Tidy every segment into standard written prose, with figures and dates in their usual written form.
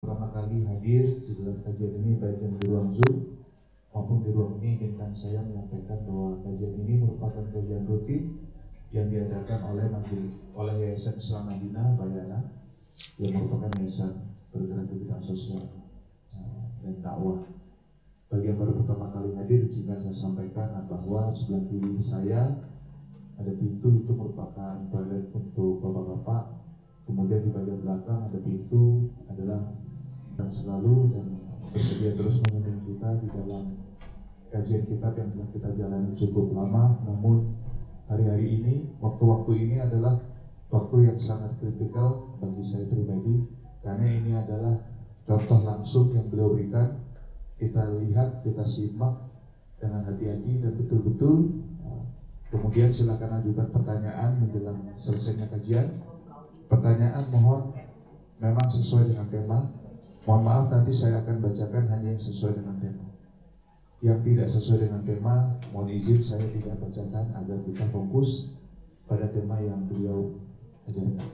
Pertama kali hadir di dalam kajian ini baik yang di ruang Zoom maupun di ruang ini, izinkan saya menyampaikan bahwa kajian ini merupakan kajian rutin yang diadakan oleh Yayasan Islam Madinah Bayana, yang merupakan yayasan bergerak di bidang sosial dan dakwah. Bagi yang baru pertama kali hadir, izinkan saya sampaikan bahwa sebelah kiri saya ada pintu, itu merupakan toilet untuk bapak-bapak. Kemudian di bagian belakang ada pintu, adalah dan selalu dan bersedia terus menemani kita di dalam kajian kitab yang telah kita jalani cukup lama. Namun hari-hari ini, waktu-waktu ini adalah waktu yang sangat kritikal bagi saya pribadi, karena ini adalah contoh langsung yang beliau berikan. Kita lihat, kita simak dengan hati-hati dan betul-betul. Kemudian silakan ajukan pertanyaan menjelang selesainya kajian. Pertanyaan mohon memang sesuai dengan tema. Mohon maaf, nanti saya akan bacakan hanya yang sesuai dengan tema. Yang tidak sesuai dengan tema, mohon izin saya tidak bacakan agar kita fokus pada tema yang beliau ajarkan.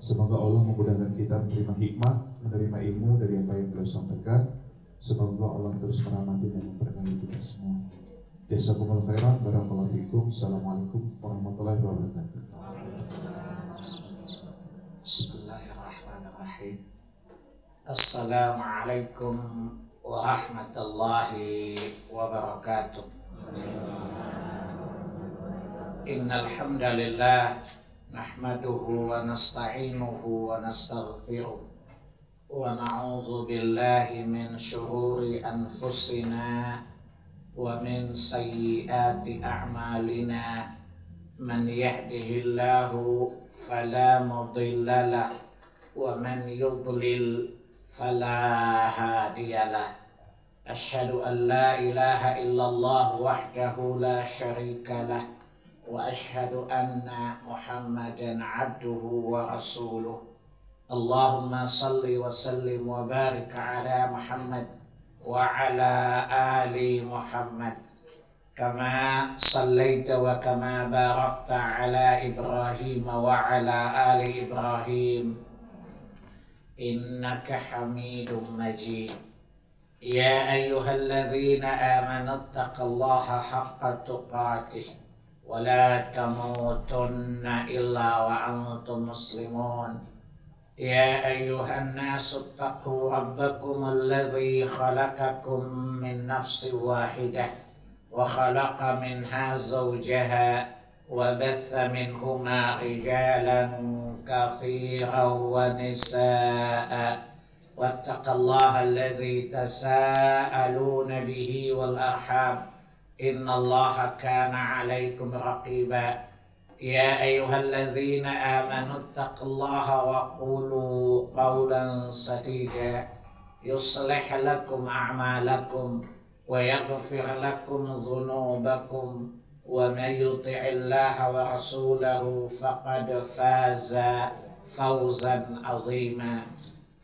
Semoga Allah memudahkan kita menerima hikmah, menerima ilmu dari apa yang beliau sampaikan. Semoga Allah terus merahmati dan memberkahi kita semua. Jazakumullah khairan, barakallahu fikum. Assalamualaikum warahmatullahi wabarakatuh. Bismillahirrahmanirrahim. Assalamualaikum warahmatullahi wabarakatuh. Innal hamdalillah nahmaduhu wa nasta'inuhu wa nastaghfiruh wa na'udzu billahi min shururi anfusina wa min sayyiati a'malina. Man yahdihillahu fala mudilla lahu wa man yudlil fala hadiyalah. Asyhadu an la ilaha illallah wahdahu la syarikalah wa asyhadu anna Muhammadan abduhu wa rasuluh. Allahumma salli wa sallim wa barik ala Muhammad wa ala ali Muhammad kama sallaita wa kama barakta ala Ibrahim wa ala ali Ibrahim innaka hamidum majid. Ya ayyuhalladzina amanu taqullaha haqqa tuqatih wa la tamutunna illa wa antum muslimun. Ya ayyuhan nasu taqu rabbakum alladzi khalaqakum min nafsin wahidah wa khalaqa minha zawjaha وبث منهما رجالا كثيرا ونساء واتقوا الله الذي تساءلون به والأرحام إن الله كان عليكم رقيبا. يا أيها الذين آمنوا اتقوا الله وقولوا قولا سديدا يصلح لكم أعمالكم ويغفر لكم ذنوبكم ومن يطع الله ورسوله فقد فاز فوزا عظيما.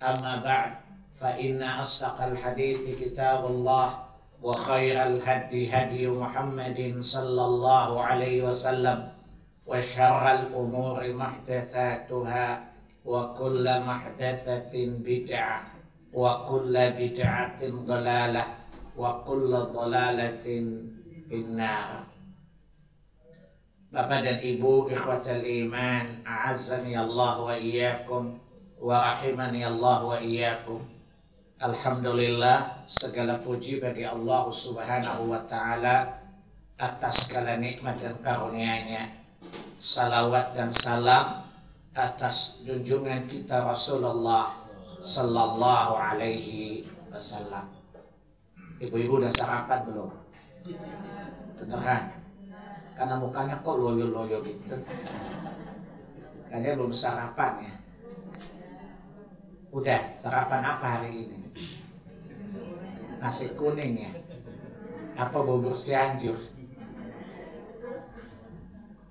أما بعد فإن أصدق الحديث كتاب الله وخير الهدي هدي محمد صلى الله عليه وسلم وشر الأمور محدثاتها وكل محدثة بدعة وكل بدعة ضلالة وكل ضلالة في النار. Bapak dan Ibu ikhwatal iman, a'azzani Allah wa iyyakum wa rahimani Allah wa iyyakum. Alhamdulillah, segala puji bagi Allah Subhanahu wa taala atas segala nikmat dan karunia-Nya. Salawat dan salam atas junjungan kita Rasulullah sallallahu alaihi wasallam. Ibu-ibu udah sarapan belum? Beneran? Karena mukanya kok loyo-loyo gitu. Kayaknya belum sarapan ya. Udah, sarapan apa hari ini? Nasi kuning ya? Apa bubur Cianjur?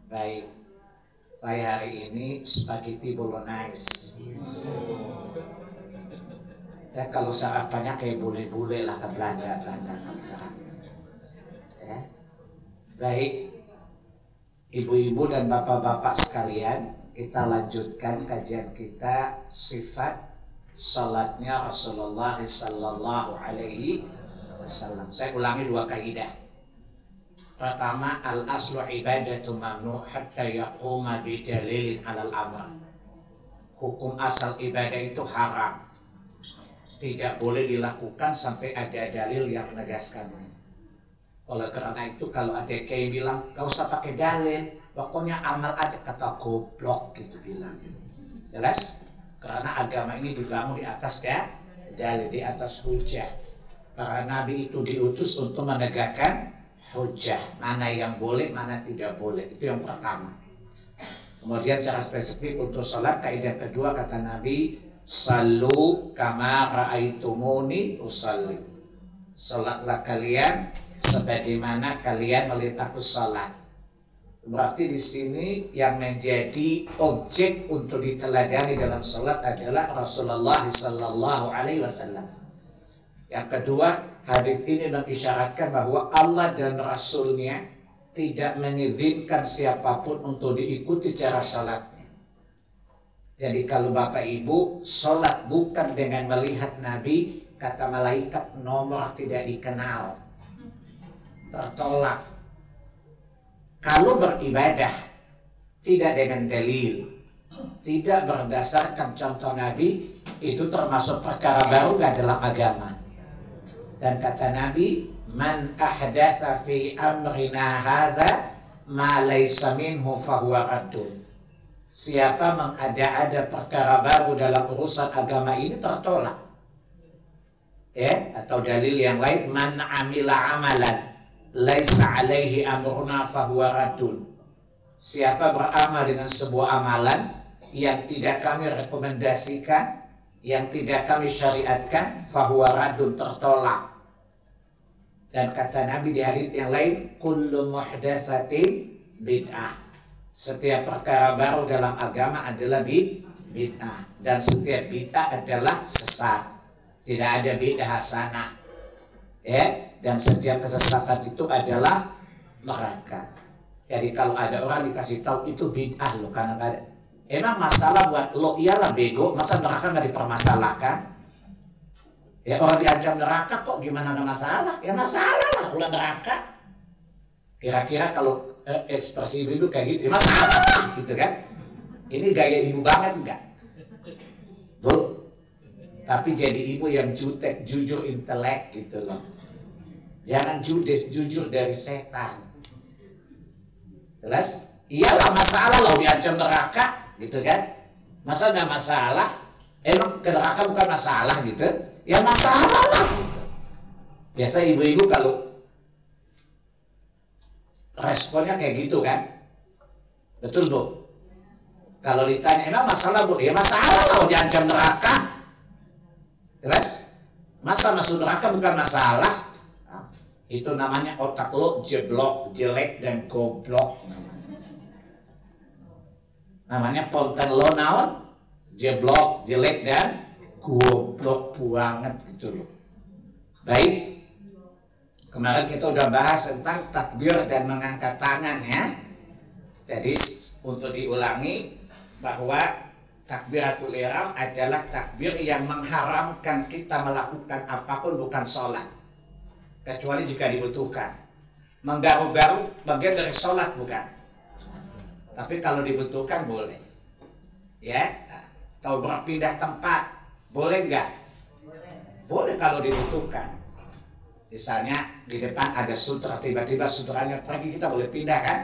Baik, saya hari ini spaghetti bolognese. Saya kalau sarapannya kayak bule-bule lah ke Belanda kalau sarapan. Ya. Baik. Ibu-ibu dan bapak-bapak sekalian, kita lanjutkan kajian kita sifat salatnya Rasulullah sallallahu alaihi wasallam. Saya ulangi dua kaidah. Pertama, al-aslu ibadatu mamnu' hatta yaquma bi dalilin 'alal amr. Hukum asal ibadah itu haram. Tidak boleh dilakukan sampai ada dalil yang menegaskannya. Oleh karena itu kalau ada kayak bilang gak usah pakai dalil, pokoknya amal aja, kata goblok gitu bilang. Jelas? Karena agama ini dibangun di atas dalil, di atas hujah. Para nabi itu diutus untuk menegakkan hujah, mana yang boleh, mana tidak boleh. Itu yang pertama. Kemudian secara spesifik untuk sholat, kaidah kedua kata Nabi, sallu kama ra'aitumuni usalli. Sholatlah kalian sebagaimana kalian melihat aku sholat. Berarti di sini yang menjadi objek untuk diteladani dalam sholat adalah Rasulullah sallallahu alaihi wasallam. Yang kedua, hadis ini mengisyaratkan bahwa Allah dan Rasulnya tidak mengizinkan siapapun untuk diikuti cara sholatnya. Jadi kalau Bapak Ibu sholat bukan dengan melihat Nabi, kata malaikat nomor tidak dikenal, tertolak. Kalau beribadah tidak dengan dalil, tidak berdasarkan contoh Nabi, itu termasuk perkara baru gak dalam agama. Dan kata Nabi, man ahdatsa fi amrina hadza ma laysa minhu fahuwa raddun. Siapa mengada-ada perkara baru dalam urusan agama ini tertolak. Ya, atau dalil yang lain, man amila amalan laisa alaihi amruna fahuwa raddun. Siapa beramal dengan sebuah amalan yang tidak kami rekomendasikan, yang tidak kami syariatkan, fahuwa raddun, tertolak. Dan kata Nabi di hadits yang lain, kullu muhdatsatin bid'ah. Setiap perkara baru dalam agama adalah bid'ah, dan setiap bid'ah adalah sesat. Tidak ada bid'ah hasanah. Ya, dan setiap kesesatan itu adalah neraka. Jadi kalau ada orang dikasih tahu itu bid'ah loh, karena ada. Emang masalah buat lo, iyalah bego, masa neraka nggak dipermasalahkan? Ya orang diancam neraka kok gimana nggak masalah? Ya masalah lah ulah neraka. Kira-kira kalau ekspresi ibu kayak gitu, ya masalah gitu kan? Ini gaya ibu banget enggak? Bu, tapi jadi ibu yang jutek, jujur, intelek gitu loh. Jangan judes, jujur dari setan. Jelas? Iyalah masalah loh diancam neraka gitu kan? Masa nggak masalah? Emang ke neraka bukan masalah gitu? Ya masalah lah gitu. Biasa ibu-ibu kalau responnya kayak gitu kan, betul Bu? Kalau ditanya emang masalah Bu, ya masalah lah diancam neraka. Jelas? Masa masuk neraka bukan masalah? Nah, itu namanya otak lo jeblok, jelek dan goblok namanya. Namanya ponten lo naon? Jeblok, jelek dan goblok banget gitu loh. Baik, kemarin kita udah bahas tentang takbir dan mengangkat tangan ya. Jadi untuk diulangi bahwa takbiratul ihram adalah takbir yang mengharamkan kita melakukan apapun bukan sholat, kecuali jika dibutuhkan. Menggaru-garu bagian dari sholat bukan, tapi kalau dibutuhkan boleh. Ya, kalau berpindah tempat boleh nggak? Boleh kalau dibutuhkan. Misalnya di depan ada sutra, tiba-tiba sutranya pergi, kita boleh pindah kan?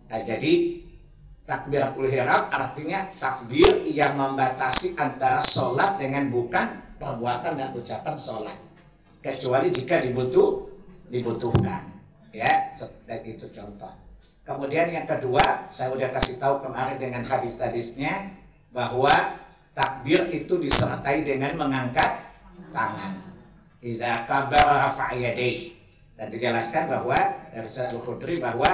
Nah, jadi takbiratul ihram artinya takbir yang membatasi antara sholat dengan bukan perbuatan dan ucapan sholat, kecuali jika dibutuhkan. Ya, dan itu contoh. Kemudian yang kedua, saya udah kasih tahu kemarin dengan hadis-hadisnya bahwa takbir itu disertai dengan mengangkat tangan. Idza kabbara rafa'a yadayhi. Dan dijelaskan bahwa dari Sa'id Al-Khudri bahwa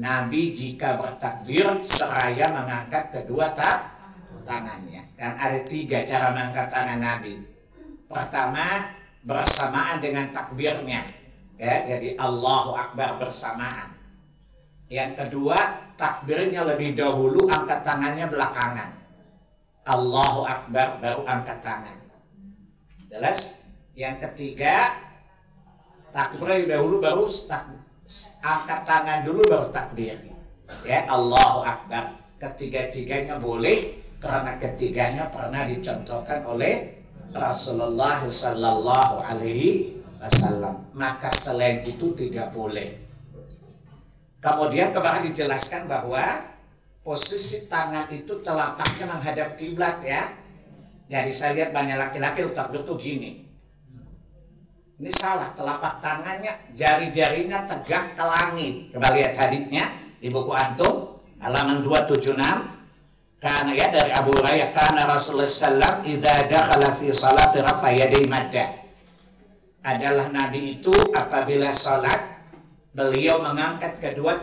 Nabi jika bertakbir seraya mengangkat kedua tangannya. Dan ada 3 cara mengangkat tangan Nabi. Pertama, bersamaan dengan takbirnya. Ya, jadi Allahu Akbar bersamaan. Yang kedua, takbirnya lebih dahulu, angkat tangannya belakangan. Allahu Akbar baru angkat tangan. Jelas? Yang ketiga, takbir dahulu baru angkat tangan dulu baru takbir. Ya, Allahu Akbar. Ketiga-tiganya boleh karena ketiganya pernah dicontohkan oleh Rasulullah sallallahu alaihi wasallam. Maka selain itu tidak boleh. Kemudian kemarin dijelaskan bahwa posisi tangan itu telapaknya menghadap kiblat ya. Jadi saya lihat banyak laki-laki takbir tuh gini. Ini salah, telapak tangannya, jari-jarinya tegak ke langit. Coba lihat haditsnya di buku antum, halaman 276. Karena ya dari Abu Hurairah, karena Rasulullah sallallahu alaihi wasallam idza dakhala fi salati rafa yadayhi madda. Adalah Nabi itu apabila salat beliau mengangkat kedua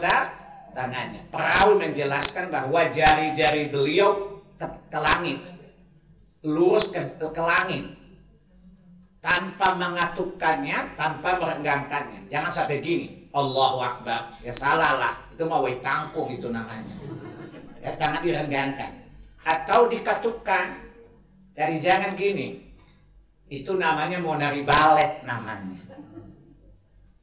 tangannya. Perawi menjelaskan bahwa jari-jari beliau ke langit, lurus ke langit, tanpa mengatupkannya, tanpa merenggangkannya. Jangan sampai gini, Allahu Akbar, ya salah lah, itu mau tangkung itu namanya. Ya, tangan direnggangkan atau dikatupkan. Dari jangan gini, itu namanya mau nari balet namanya.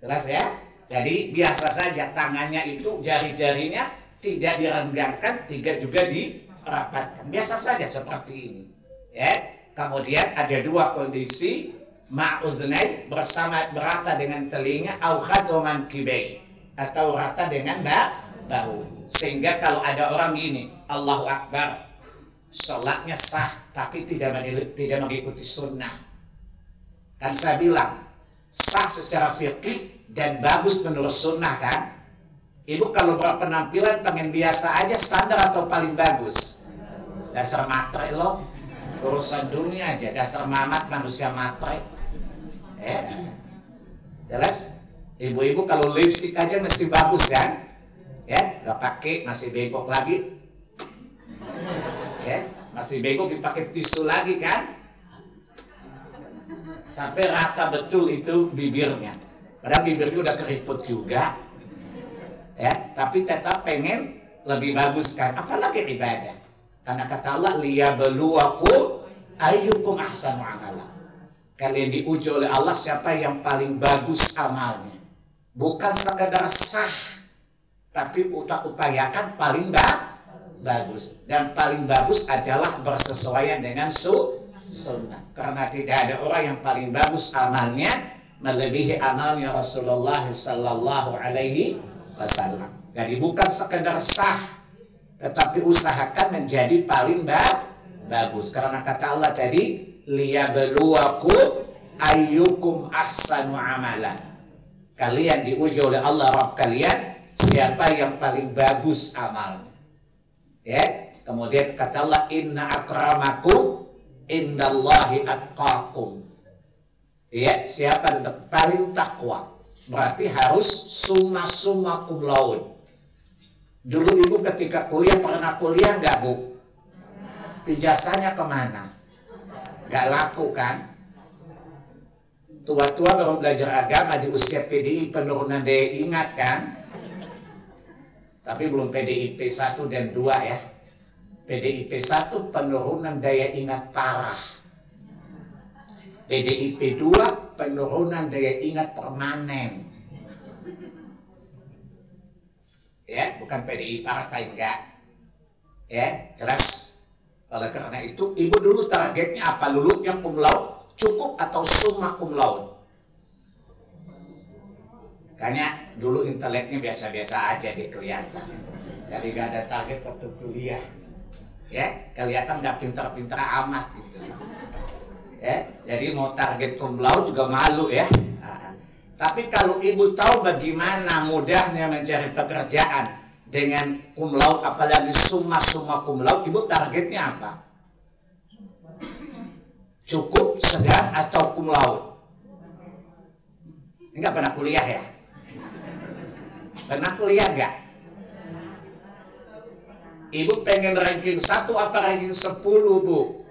Jelas ya? Jadi biasa saja tangannya itu, jari-jarinya tidak direnggangkan, tidak juga dirapatkan. Biasa saja seperti ini. Ya. Kemudian ada dua kondisi, ma'udhnai bersama berata dengan telinga, au khatoman kibai atau rata dengan bahu. Sehingga kalau ada orang gini, Allahu Akbar, sholatnya sah tapi tidak mengikuti sunnah. Kan saya bilang sah secara fikih dan bagus menurut sunnah kan. Ibu kalau berpenampilan pengen biasa aja, standar atau paling bagus? Dasar matre loh, urusan dunia aja, dasar mamat manusia matre. Jelas? Ibu-ibu kalau lipstick aja mesti bagus kan? Ya, nggak pakai masih bengkok lagi. Ya, masih bengkok dipakai tisu lagi kan? Sampai rata betul itu bibirnya. Padahal bibirnya udah keriput juga. Ya, tapi tetap pengen lebih bagus kan? Apalagi ibadah. Karena kata Allah, liyabluwakum ayyukum ahsanu amala. Kalian diuji oleh Allah siapa yang paling bagus amalnya. Bukan sekadar sah, tapi upayakan paling bagus. Dan paling bagus adalah bersesuaian dengan sunnah. Karena tidak ada orang yang paling bagus amalnya melebihi amalnya Rasulullah sallallahu alaihi wasallam. Jadi bukan sekedar sah, tetapi usahakan menjadi paling bagus. Karena kata Allah tadi, liyabluwakum ayyukum ahsanu amala. Kalian diuji oleh Allah Rabb kalian, siapa yang paling bagus amalnya. Ya, kemudian kata Allah, inna akramakum indallahi atqakum. Ya, siapa yang paling takwa? Berarti harus summa cum laude. Dulu ibu ketika kuliah pernah kuliah nggak bu? Ijazahnya kemana? Nggak laku kan? Tua-tua baru belajar agama di usia PDI penurunan daya ingat kan? Tapi belum PDIP 1 dan 2 ya. PDIP 1 penurunan daya ingat parah. PDIP 2 penurunan daya ingat permanen. Ya, bukan PDI partai enggak. Ya, jelas. Oleh karena itu, ibu dulu targetnya apa? Lulunya cum laude cukup atau summa cum laude? Kayaknya dulu inteleknya biasa-biasa aja dia kelihatan. Jadi gak ada target waktu kuliah. Ya, kelihatan gak pintar-pintar amat gitu. Ya, jadi mau target cum laude juga malu ya. Tapi kalau ibu tahu bagaimana mudahnya mencari pekerjaan dengan cum laude, apalagi summa cum laude, ibu targetnya apa? Cukup, sedang, atau cum laude? Enggak pernah kuliah ya? Pernah kuliah enggak? Ibu pengen ranking 1 apa ranking 10 bu?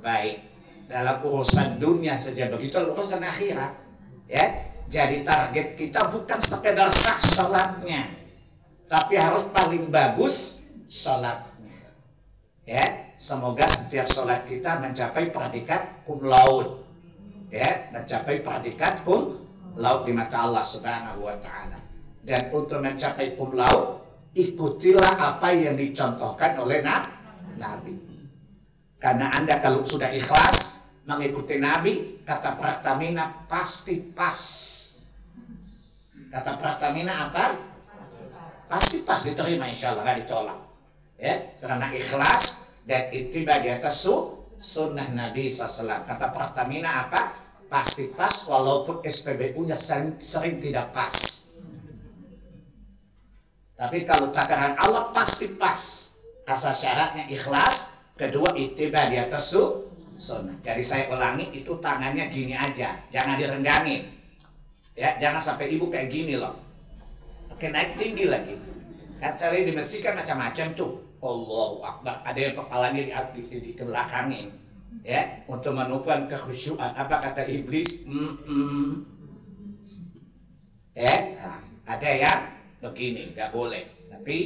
Baik, dalam urusan dunia saja begitu, urusan akhirat ya. Jadi target kita bukan sekedar sah salatnya, tapi harus paling bagus salatnya ya. semoga setiap sholat kita mencapai predikat cum laude, ya, mencapai predikat cum laude di mata Allah Subhanahu wa taala. Dan untuk mencapai cum laude, ikutilah apa yang dicontohkan oleh Nabi. Karena Anda kalau sudah ikhlas mengikuti Nabi, kata Pertamina pasti pas. Kata Pertamina apa? Pasti pas, diterima insya Allah, nggak ditolak. Ya, karena ikhlas dan ittiba di atas sunnah Nabi SAW. Kata Pertamina apa? Pasti pas, walaupun SPBU-nya sering tidak pas. Tapi kalau takaran Allah pasti pas. Asal syaratnya ikhlas, kedua ittiba di atas sunnah. Jadi saya ulangi, itu tangannya gini aja, jangan direnggangin. Ya, jangan sampai ibu kayak gini loh. Oke, naik tinggi lagi. Kan cara dibersihkan macam-macam tuh. Allahu Akbar. Ada yang kepalanya di belakangin. Ya, untuk menumbuhkan kekhusyuan. Apa kata iblis? Nah, ada yang begini, nggak boleh. Tapi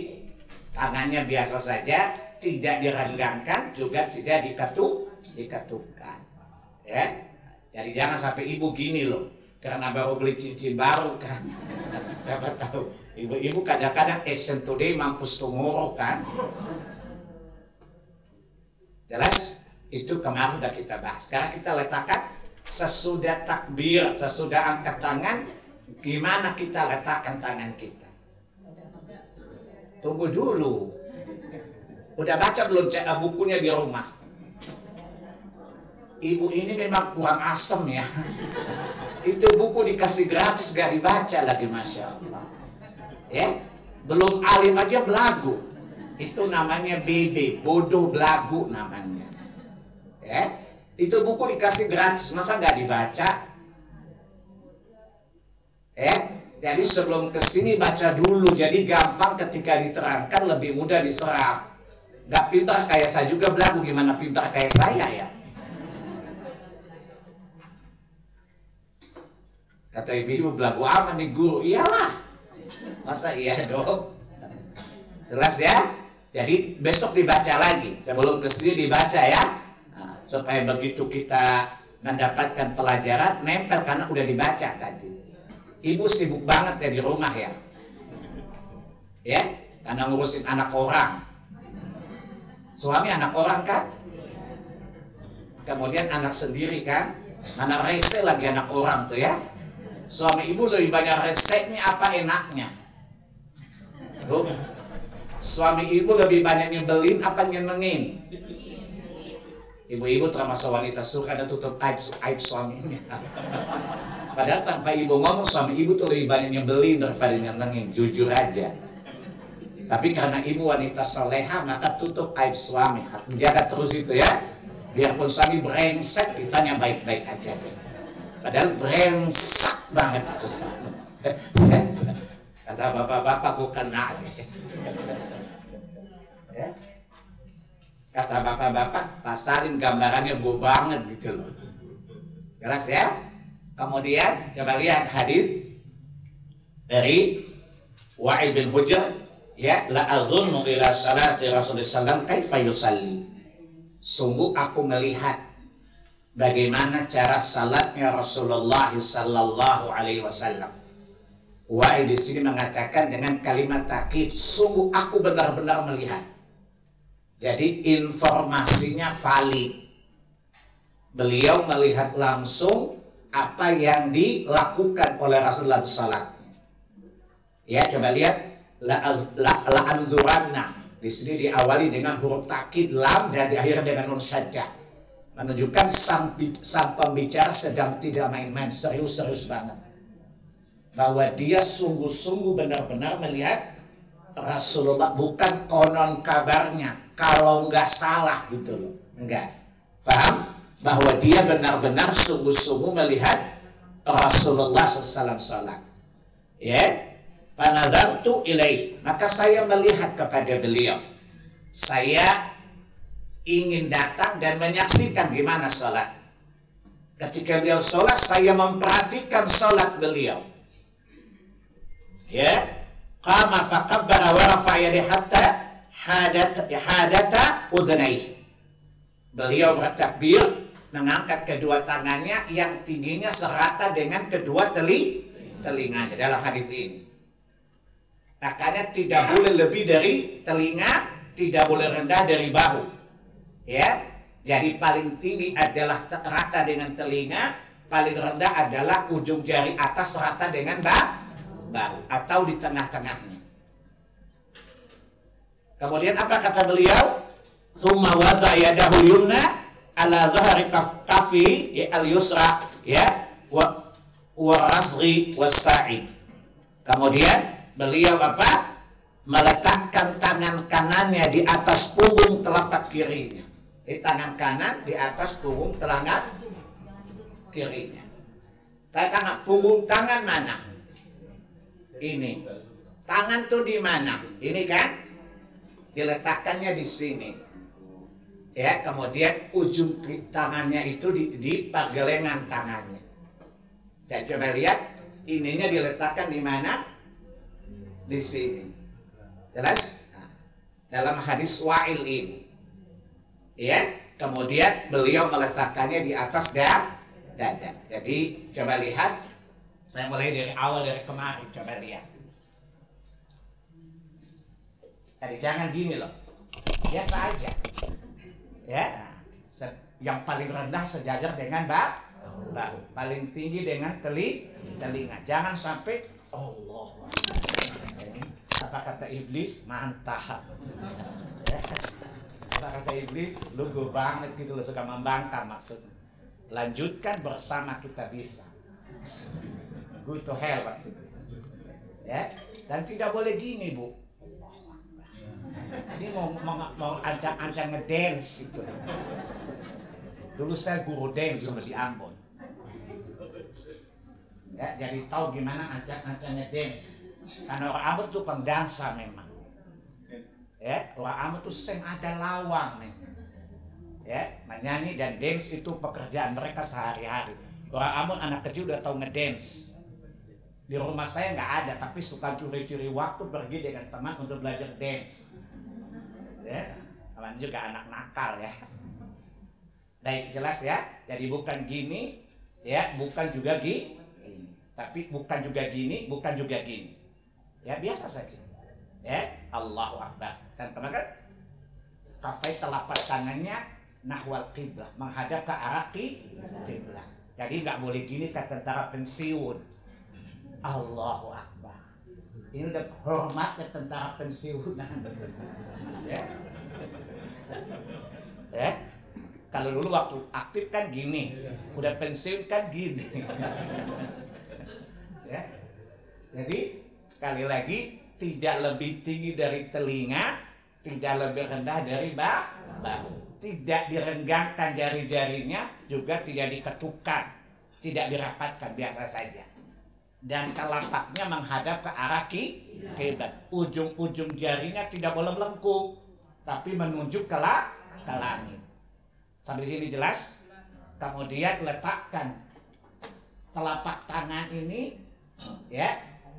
tangannya biasa saja, tidak direnggangkan, juga tidak dikatupkan. Ya, jadi jangan sampai ibu gini loh. Karena baru beli cincin baru kan. Siapa tahu ibu-ibu kadang-kadang Asian Today mampus tomorrow kan. Jelas? Itu kemarin sudah kita bahas. Sekarang kita letakkan sesudah takbir, sesudah angkat tangan, gimana kita letakkan tangan kita. Tunggu dulu. Udah baca belum bukunya di rumah? Ibu ini memang kurang asem ya. Itu buku dikasih gratis gak dibaca lagi, Masya Allah. Ya, belum alim aja belagu. Itu namanya BB, bodoh belagu namanya. Ya, itu buku dikasih gratis, masa gak dibaca? Ya, jadi sebelum kesini baca dulu, jadi gampang ketika diterangkan lebih mudah diserap. Gak pintar kayak saya juga belagu, gimana pintar kayak saya ya? Kata ibu, belagu aman nih guru. Iyalah, masa iya dong? Jelas ya? Jadi besok dibaca lagi, sebelum kesini dibaca ya, nah, supaya begitu kita mendapatkan pelajaran nempel karena udah dibaca tadi. Ibu sibuk banget ya di rumah ya, ya, karena ngurusin anak orang. Suami anak orang kan, kemudian anak sendiri kan, mana rese lagi anak orang tuh ya. Suami ibu lebih banyak reseknya apa enaknya? Tuh. Suami ibu lebih banyak nyebelin apa nyenengin? Ibu-ibu termasuk wanita suka ada tutup aib suaminya. Padahal tanpa ibu ngomong, suami ibu tuh lebih banyak nyebelin daripada nyenengin, jujur aja. Tapi karena ibu wanita soleha, maka tutup aib suami. Menjaga terus itu ya. Biarpun suami brengsek, ditanya baik-baik aja deh. Padahal brengsek banget itu suami. Kata bapak-bapak gue kena deh. Ya. Kata bapak-bapak, pasarin gambarannya gue banget gitu loh. Jelas ya? Kemudian coba lihat hadis dari Wa'id bin Hujr, ya, la azunnu ila salati Rasulullah sallallahu kaifa yusalli. Sungguh aku melihat bagaimana cara salatnya Rasulullah sallallahu alaihi wasallam. Wa'id di sini mengatakan dengan kalimat takkid, sungguh aku benar-benar melihat. Jadi informasinya valid. Beliau melihat langsung apa yang dilakukan oleh Rasulullah SAW. Ya, coba lihat la anzuranna. Di sini diawali dengan huruf takkid lam dan diakhiri dengan nun syaddah. Menunjukkan sang pembicara sedang tidak main-main, serius-serius banget. Bahwa dia sungguh-sungguh benar-benar melihat Rasulullah, bukan konon kabarnya. Kalau nggak salah gitu loh, enggak. Paham? Bahwa dia benar-benar sungguh-sungguh melihat Rasulullah SAW. Ya, panadzartu ilaih, maka saya melihat kepada beliau. Saya ingin datang dan menyaksikan gimana sholat. Ketika beliau sholat, saya memperhatikan sholat beliau. Ya, qama faqabbara wa rafa'a yadihi hatta hadata udhnayhi. Beliau bertakbir, mengangkat kedua tangannya yang tingginya serata dengan kedua telinganya dalam hadis ini. Makanya tidak boleh lebih dari telinga, tidak boleh rendah dari bahu. Ya, jadi paling tinggi adalah rata dengan telinga, paling rendah adalah ujung jari atas rata dengan bahu atau di tengah-tengahnya. Kemudian apa kata beliau? Tsumma wada yadahu yumna ala dhahri kafi al-yusra ya wa rasghi was-sa'i. Kemudian beliau apa? Meletakkan tangan kanannya di atas punggung telapak kirinya. Tangan kanan di atas punggung telapak kirinya. Tangan punggung tangan mana? Ini. Tangan tuh di mana? Ini kan? Diletakkannya di sini. Ya, kemudian ujung tangannya itu di pergelengan tangannya. Dan coba lihat, ininya diletakkan di mana? Di sini. Jelas? Nah, dalam hadis Wa'il ini. Ya, kemudian beliau meletakkannya di atas dada. Jadi coba lihat, saya mulai dari awal dari kemarin, coba lihat. Jadi jangan gini loh, biasa aja. Ya, yang paling rendah sejajar dengan bahu, paling tinggi dengan telinga. Jangan sampai Allah. Apa kata iblis? Mantap. Ya. Apa kata iblis? Lugu banget gitu loh, suka membangkang maksudnya. Lanjutkan bersama kita bisa. Go to hell maksudnya. Ya, dan tidak boleh gini bu. Ini mau ancang-ancang ngedance gitu. Dulu saya guru dance di Ambon. Ya, jadi tahu gimana ancang-ancangnya dance. Karena orang Ambon tuh pengdansa memang. Ya, orang Ambon tuh seng ada lawang memang. Ya, menyanyi dan dance itu pekerjaan mereka sehari-hari. Orang Ambon anak kecil udah tahu ngedance. Di rumah saya nggak ada, tapi suka curi-curi waktu pergi dengan teman untuk belajar dance. Ya, teman juga anak nakal ya. Baik, jelas ya. Jadi bukan gini, ya, bukan juga gini, tapi bukan juga gini, bukan juga gini. Ya, biasa saja. Ya, Allahu Akbar. Dan kemarin kafai telapak tangannya nahwal qiblah, menghadap ke arah qiblah. Jadi nggak boleh gini kayak tentara pensiun. Allahu Akbar. Ini udah hormat ke tentara pensiun. Ya. Ya. Kalau dulu waktu aktif kan gini, udah pensiun kan gini. Ya. Jadi sekali lagi tidak lebih tinggi dari telinga, tidak lebih rendah dari bahu, tidak direnggangkan jari-jarinya, juga tidak diketukkan, tidak dirapatkan, biasa saja. Dan telapaknya menghadap ke arah kiblat. Ujung-ujung jarinya tidak boleh melengkung, tapi menunjuk ke langit. Sampai sini jelas? Kemudian letakkan telapak tangan ini, ya,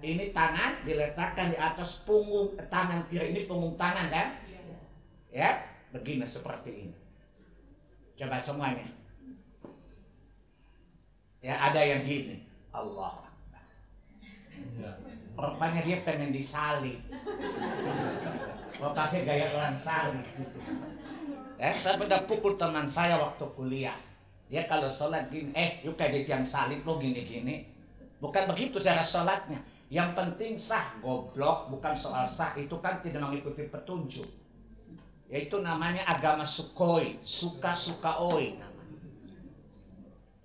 ini tangan diletakkan di atas punggung tangan kiri, ini punggung tangan kan? Ya, begini seperti ini. Coba semuanya. Ya, ada yang gini. Allah. Rupanya dia pengen disalib. Mau pakai gaya orang salib gitu. Saya pernah pukul teman saya waktu kuliah. Dia kalau sholat gini, yuk kayak yang salib lo gini-gini. Bukan begitu cara sholatnya. Yang penting sah, goblok, bukan soal sah. Itu kan tidak mengikuti petunjuk. Yaitu namanya agama sukoi, suka-sukaoi namanya.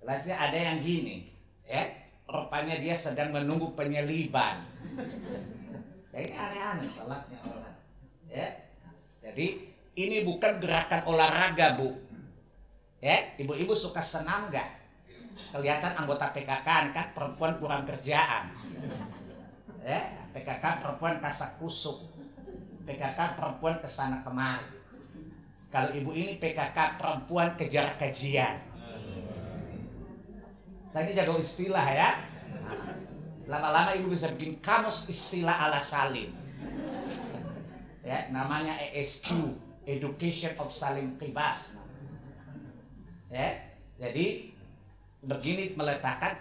Jelasnya ada yang gini, ya. Rupanya dia sedang menunggu penyeliban. Ya, ini aneh-aneh salatnya orang. Ya. Jadi ini bukan gerakan olahraga, Bu. Ya, ibu-ibu suka senam nggak? Kelihatan anggota PKK kan perempuan kurang kerjaan. Ya, PKK perempuan kasak kusuk. PKK perempuan kesana kemari. Kalau ibu ini PKK perempuan kejar kajian. Saya ini jago istilah ya. Lama-lama ibu bisa bikin kamus istilah ala Salim. Ya, namanya ESQ, Education of Salim Qibas. Ya, jadi begini meletakkan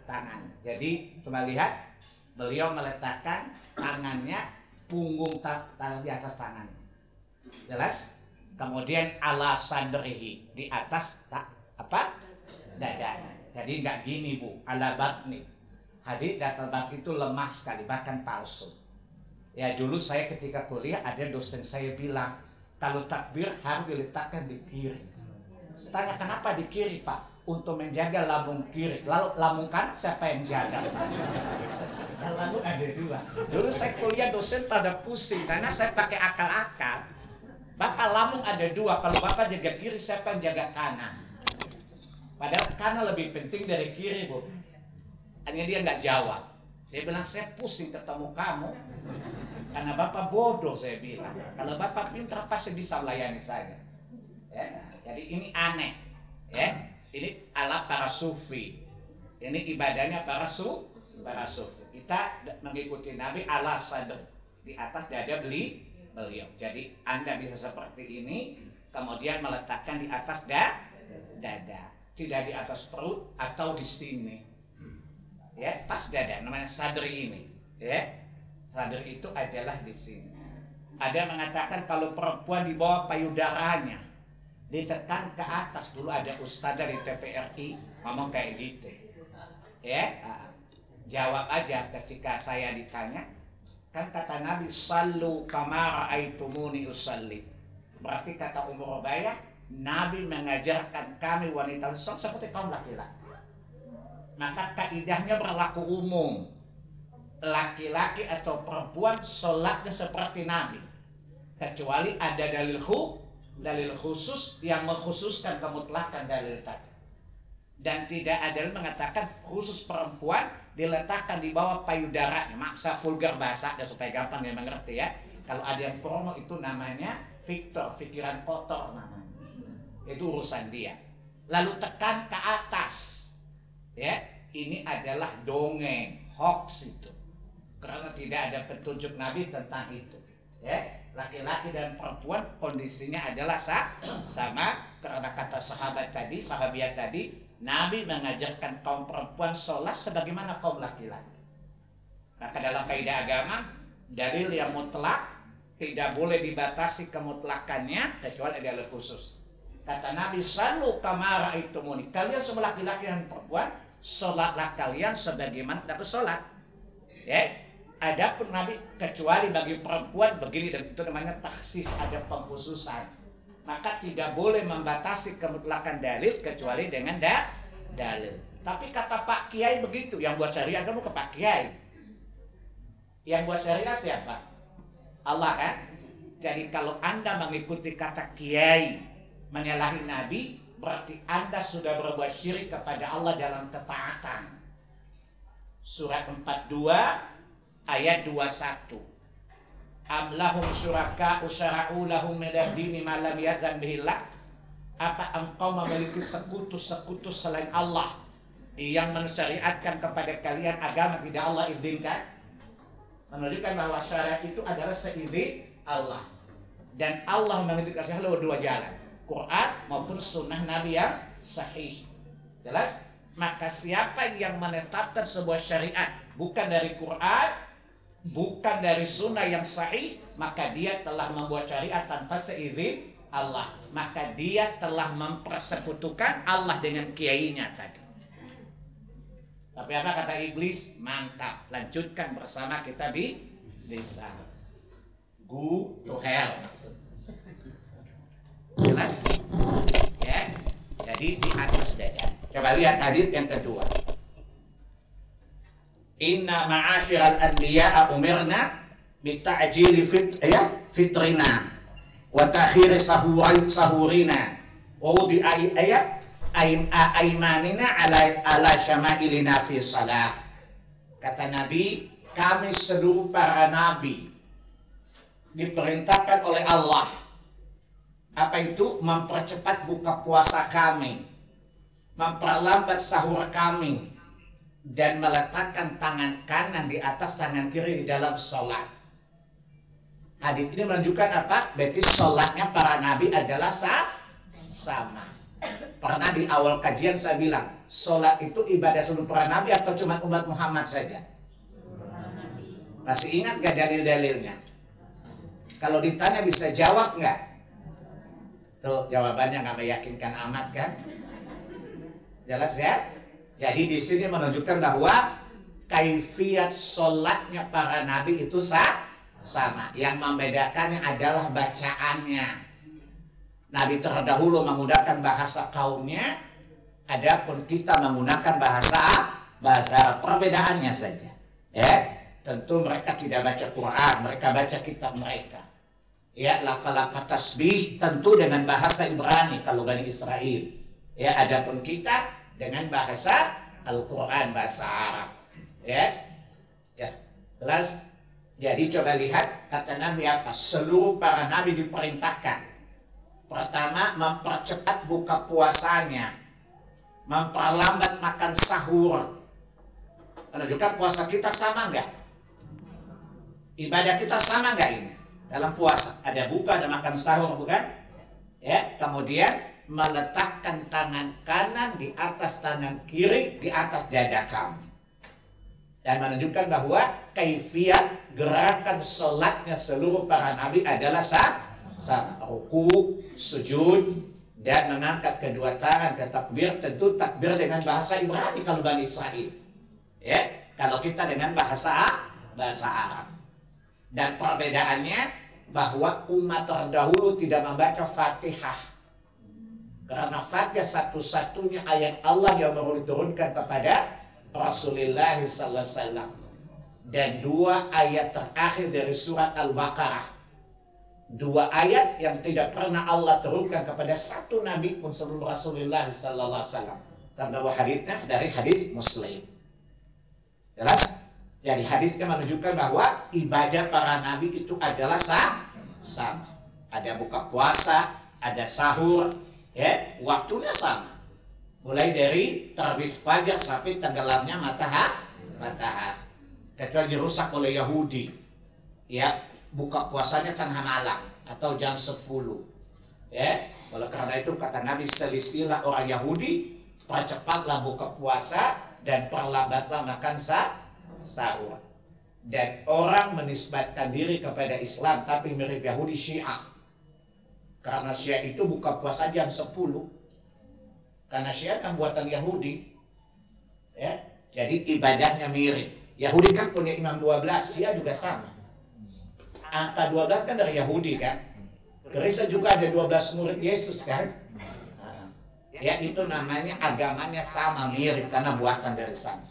tangan. Jadi coba lihat, beliau meletakkan tangannya punggung tangan di atas tangan. Jelas? Kemudian ala sadrihi, di atas dadanya. Jadi nggak gini Bu, ala batni. Hadis datal batni itu lemah sekali, bahkan palsu. Ya dulu saya ketika kuliah ada dosen saya bilang kalau takbir harus diletakkan di kiri. Saya tanya kenapa di kiri Pak? Untuk menjaga lambung kiri. Lalu lambung kanan siapa yang jaga? Lalu ada dua. Dulu saya kuliah dosen pada pusing karena saya pakai akal-akal. Bapak lambung ada dua. Kalau Bapak jaga kiri, siapa yang jaga kanan? Padahal kanan lebih penting dari kiri Bu. Hanya dia nggak jawab. Dia bilang saya pusing ketemu kamu. Karena Bapak bodoh saya bilang. Kalau Bapak pintar pasti bisa melayani saya. Ya, jadi ini aneh. Ya, ini ala para sufi. Ini ibadahnya para sufi. Kita mengikuti Nabi ala sadr, di atas dada beliau. Jadi Anda bisa seperti ini, kemudian meletakkan di atas dada, tidak di atas perut atau di sini. Ya, pas dada, namanya sadri ini. Ya, sadri itu adalah di sini. Ada mengatakan kalau perempuan di bawah payudaranya ditekan ke atas. Dulu ada ustaz dari TPRI ngomong kayak gitu. Ya, jawab aja ketika saya ditanya. Kan kata Nabi sallu kama ra'aitumuni usalli. Berarti kata Ummu Rubaiyah, Nabi mengajarkan kami wanita seperti kaum laki-laki. Maka kaidahnya berlaku umum. Laki-laki atau perempuan sholatnya seperti Nabi. Kecuali ada dalil khusus yang mengkhususkan kemutlakan dalil tadi. Dan tidak ada yang mengatakan khusus perempuan diletakkan di bawah payudaranya. Maksa vulgar bahasa dan supaya gampang yang mengerti ya. Kalau ada yang porno itu namanya Victor, pikiran kotor namanya. Itu urusan dia. Lalu tekan ke atas. Ya, ini adalah dongeng, hoax itu. Karena tidak ada petunjuk Nabi tentang itu. Ya, laki-laki dan perempuan kondisinya adalah sama. Karena kata sahabiat tadi, Nabi mengajarkan kaum perempuan sholat sebagaimana kaum laki-laki. Maka dalam kaidah agama, dalil yang mutlak tidak boleh dibatasi kemutlakannya kecuali ada dalil khusus. Kata Nabi, sallu kama ra'aitumuni. Kalian semua laki-laki dan perempuan, sholatlah kalian sebagaimana aku sholat. Ya, ada pun Nabi kecuali bagi perempuan begini, dan itu namanya taksis, ada pengkhususan. Maka tidak boleh membatasi kemutlakan dalil kecuali dengan dalil. Tapi kata Pak Kiai begitu, yang buat syariat kamu ke Pak Kiai. Yang buat syariat siapa? Allah kan? Jadi kalau Anda mengikuti kata Kiai menyalahi Nabi, berarti Anda sudah berbuat syirik kepada Allah dalam ketaatan. Surat 42 ayat 21. Am lahum syuraka usara'u lahum minad-dini ma lam ya'zan bihillah. Apa engkau memiliki sekutu-sekutu selain Allah yang mensyariatkan kepada kalian agama tidak Allah izinkan? Menunjukkan bahwa syariat itu adalah seizin Allah. Dan Allah mengizinkan dua jalan, Quran maupun sunnah Nabi yang sahih. Jelas? Maka siapa yang menetapkan sebuah syariat bukan dari Quran, bukan dari sunnah yang sahih, maka dia telah membuat syariat tanpa seizin Allah. Maka dia telah mempersekutukan Allah dengan kiainya tadi. Tapi apa kata iblis? Mantap, lanjutkan bersama kita di sana. Go to hell maksud. Jelas? Ya. Jadi di atas dada. Coba lihat hadis yang kedua. Inna ma'asyiral anbiya umirna bita'jili fitrina wa ta'khiri sahurina wa wudi ayat aimanina ala syama'ilina fi salah. Kata Nabi, kami seluruh para nabi diperintahkan oleh Allah apa itu? Mempercepat buka puasa kami, memperlambat sahur kami, dan meletakkan tangan kanan di atas tangan kiri di dalam sholat. Hadis ini menunjukkan apa? Berarti sholatnya para nabi adalah sama. Pernah di awal kajian saya bilang, sholat itu ibadah seluruh para nabi atau cuma umat Muhammad saja? Masih ingat gak dalil-dalilnya? Kalau ditanya bisa jawab nggak? Tuh jawabannya nggak meyakinkan amat kan? Jelas ya? Jadi di sini menunjukkan bahwa kaifiat sholatnya para nabi itu sama. Yang membedakannya adalah bacaannya. Nabi terdahulu menggunakan bahasa kaumnya, adapun kita menggunakan bahasa Arab. Perbedaannya saja. Ya, tentu mereka tidak baca Quran, mereka baca kitab mereka. Ya, lafaz-lafaz tasbih tentu dengan bahasa Ibrani kalau Bani Israel. Ya, adapun kita dengan bahasa Al-Quran, bahasa Arab. Ya, jelas. Jadi coba lihat kata Nabi apa? Seluruh para nabi diperintahkan. Pertama, mempercepat buka puasanya, memperlambat makan sahur. Menunjukkan puasa kita sama enggak? Ibadah kita sama enggak ini? Dalam puasa ada buka, ada makan sahur, bukan? Ya, kemudian meletakkan tangan kanan di atas tangan kiri di atas dada kamu. Dan menunjukkan bahwa kaifiat gerakan sholatnya seluruh para nabi adalah sama. Ruku, sujud, dan mengangkat kedua tangan ke takbir. Tentu takbir dengan bahasa Ibrani kalau Bani Israel. Ya, kalau kita dengan bahasa Arab. Dan perbedaannya bahwa umat terdahulu tidak membaca Fatihah. Karena Fatihah satu-satunya ayat Allah yang diturunkan kepada Rasulullah SAW. Dan 2 ayat terakhir dari surat Al-Baqarah. 2 ayat yang tidak pernah Allah turunkan kepada satu nabi pun sebelum Rasulullah SAW. Karena hadisnya dari hadis Muslim. Jelas? Jadi hadisnya menunjukkan bahwa ibadah para nabi itu adalah sama. Ada buka puasa, ada sahur, ya, waktunya sama. Mulai dari terbit fajar sampai tenggelamnya matahari. Kecuali dirusak oleh Yahudi. Ya, buka puasanya tengah malam atau jam 10. Ya, oleh karena itu kata Nabi, selisilah orang Yahudi, percepatlah buka puasa dan perlambatlah makan sahur. Dan orang menisbatkan diri kepada Islam tapi mirip Yahudi Syiah. Karena Syiah itu buka puasa jam 10. Karena Syiah kan buatan Yahudi. Ya, jadi ibadahnya mirip. Yahudi kan punya imam 12, Syiah juga sama. Angka 12 kan dari Yahudi kan. Gereja juga ada 12 murid Yesus kan. Ya, itu namanya agamanya sama, mirip karena buatan dari sana.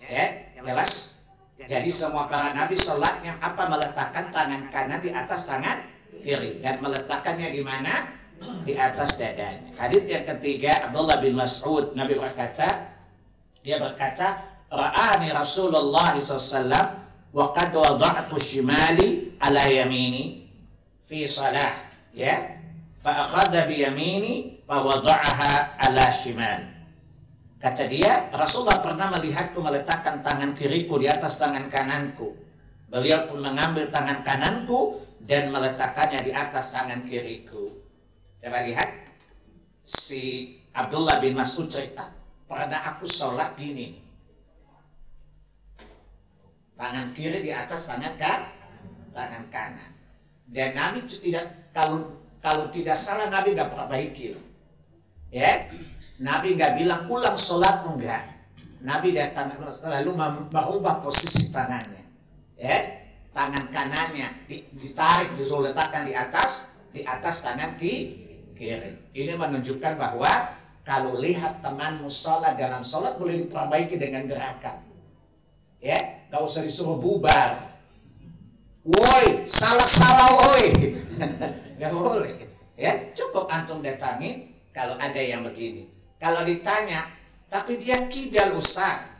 Ya, jelas. Jadi semua para nabi sholatnya apa? Meletakkan tangan kanan di atas tangan kiri. Dan meletakkannya di mana? Di atas dadanya. Hadits yang ketiga, Abdullah bin Mas'ud, Nabi berkata, Ra'ani Rasulullah SAW wa qad wada'tu shimali ala yamini fi salah. Ya, fa akhadha bi yamini fa wada'aha ala shimal. Kata dia, Rasulullah pernah melihatku meletakkan tangan kiriku di atas tangan kananku. Beliau pun mengambil tangan kananku dan meletakkannya di atas tangan kiriku. Coba lihat, si Abdullah bin Mas'ud cerita, pernah aku sholat gini. Tangan kiri di atas tangan kanan. Dan Nabi tidak, kalau tidak salah Nabi nggak perbaiki. Ya, Nabi nggak bilang ulang sholat, enggak. Nabi datang lalu merubah posisi tangannya. Ya, tangan kanannya ditarik, disuruh letakkan di atas tangan kiri. Ini menunjukkan bahwa kalau lihat temanmu sholat dalam sholat boleh diperbaiki dengan gerakan. Ya, nggak usah disuruh bubar. Woi, salah woi. Nggak boleh. Ya, cukup antum datangin kalau ada yang begini. Kalau ditanya, tapi dia kidal Ustaz.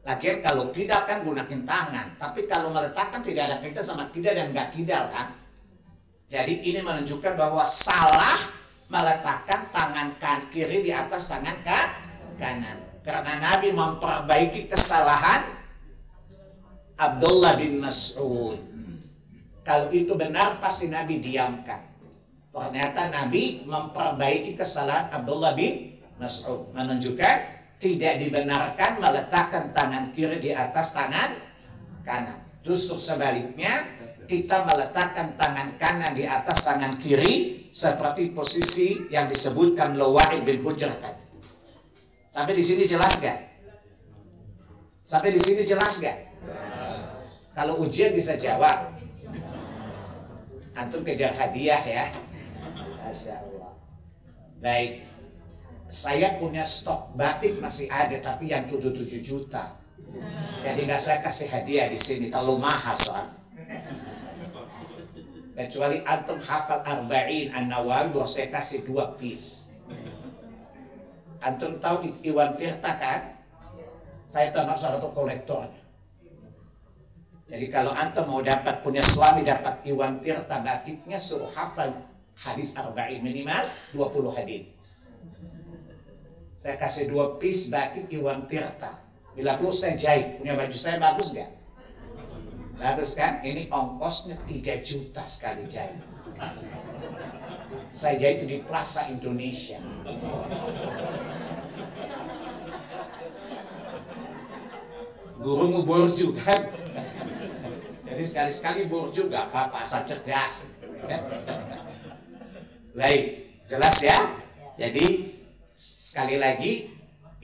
Lagian kalau kidal kan gunakan tangan. Tapi kalau meletakkan tidak ada kaitan sama kidal dan nggak kidal kan. Jadi ini menunjukkan bahwa salah meletakkan tangan kiri di atas tangan kanan. Karena Nabi memperbaiki kesalahan Abdullah bin Mas'ud. Kalau itu benar pasti Nabi diamkan. Ternyata Nabi memperbaiki kesalahan Abdullah bin Mas'ud, menunjukkan tidak dibenarkan meletakkan tangan kiri di atas tangan kanan. Justru sebaliknya, kita meletakkan tangan kanan di atas tangan kiri seperti posisi yang disebutkan Wa'il bin Hujr tadi. Sampai di sini jelas gak? Sampai di sini jelas gak? Kalau ujian bisa jawab. Antum kejar hadiah ya. Masya Allah. Baik. Saya punya stok batik masih ada, tapi yang 7 juta. Jadi nggak saya kasih hadiah di sini, terlalu mahal soal. Kecuali antum hafal Arba'in An-Nawawi, baru saya kasih 2 piece. Antum tahu Iwan Tirta kan? Saya termasuk salah satu kolektornya. Jadi kalau antum mau dapat punya suami dapat Iwan Tirta batiknya, suruh hafal hadis Arba'in minimal 20 hadis. Saya kasih 2 piece batik Iwan Tirta. Bila perlu saya jahit. Punya baju saya bagus gak? Bagus kan? Ini ongkosnya 3 juta sekali jahit. Saya jahit di Plaza Indonesia. Gurumu borju kan? Jadi sekali-sekali borju gak apa-apa, asal cerdas. Baik, jelas ya? Jadi sekali lagi,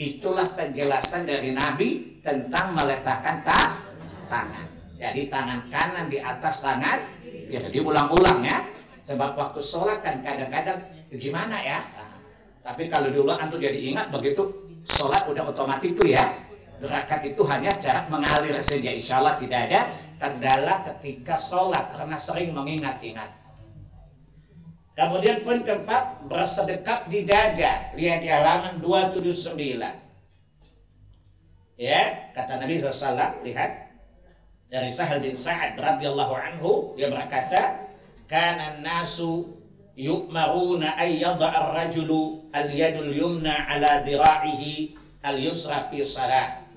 itulah penjelasan dari Nabi tentang meletakkan tangan. Jadi tangan kanan di atas tangan kiri. Diulang-ulang ya. Sebab waktu sholat kan kadang-kadang gimana ya. Nah, tapi kalau diulang antum jadi ingat, begitu sholat udah otomatis itu ya. Gerakan itu hanya secara mengalir saja. Insya Allah tidak ada kendala ketika sholat karena sering mengingat-ingat. Kemudian poin keempat, bersedekap di dada. Lihat di halaman 279. Ya, kata Nabi SAW, lihat. Dari Sahal bin Sa'ad radhiyallahu anhu, dia berkata, kana nasu yu'maruna ayyadha ar-rajulu al-yadul yumna ala dira'ihi al-yusra fi salah.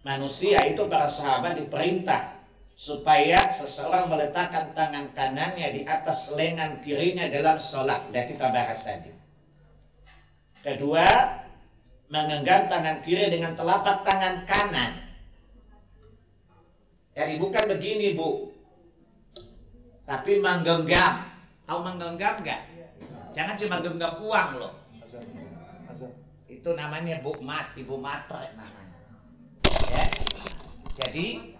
Manusia itu, para sahabat diperintah supaya seseorang meletakkan tangan kanannya di atas lengan kirinya dalam sholat. Dan kita bahas tadi. Kedua, menggenggam tangan kiri dengan telapak tangan kanan. Jadi bukan begini bu, tapi menggenggam. Tahu menggenggam gak? Jangan cuma genggam uang loh. Itu namanya bukmat, ibu matre namanya. Ya. Jadi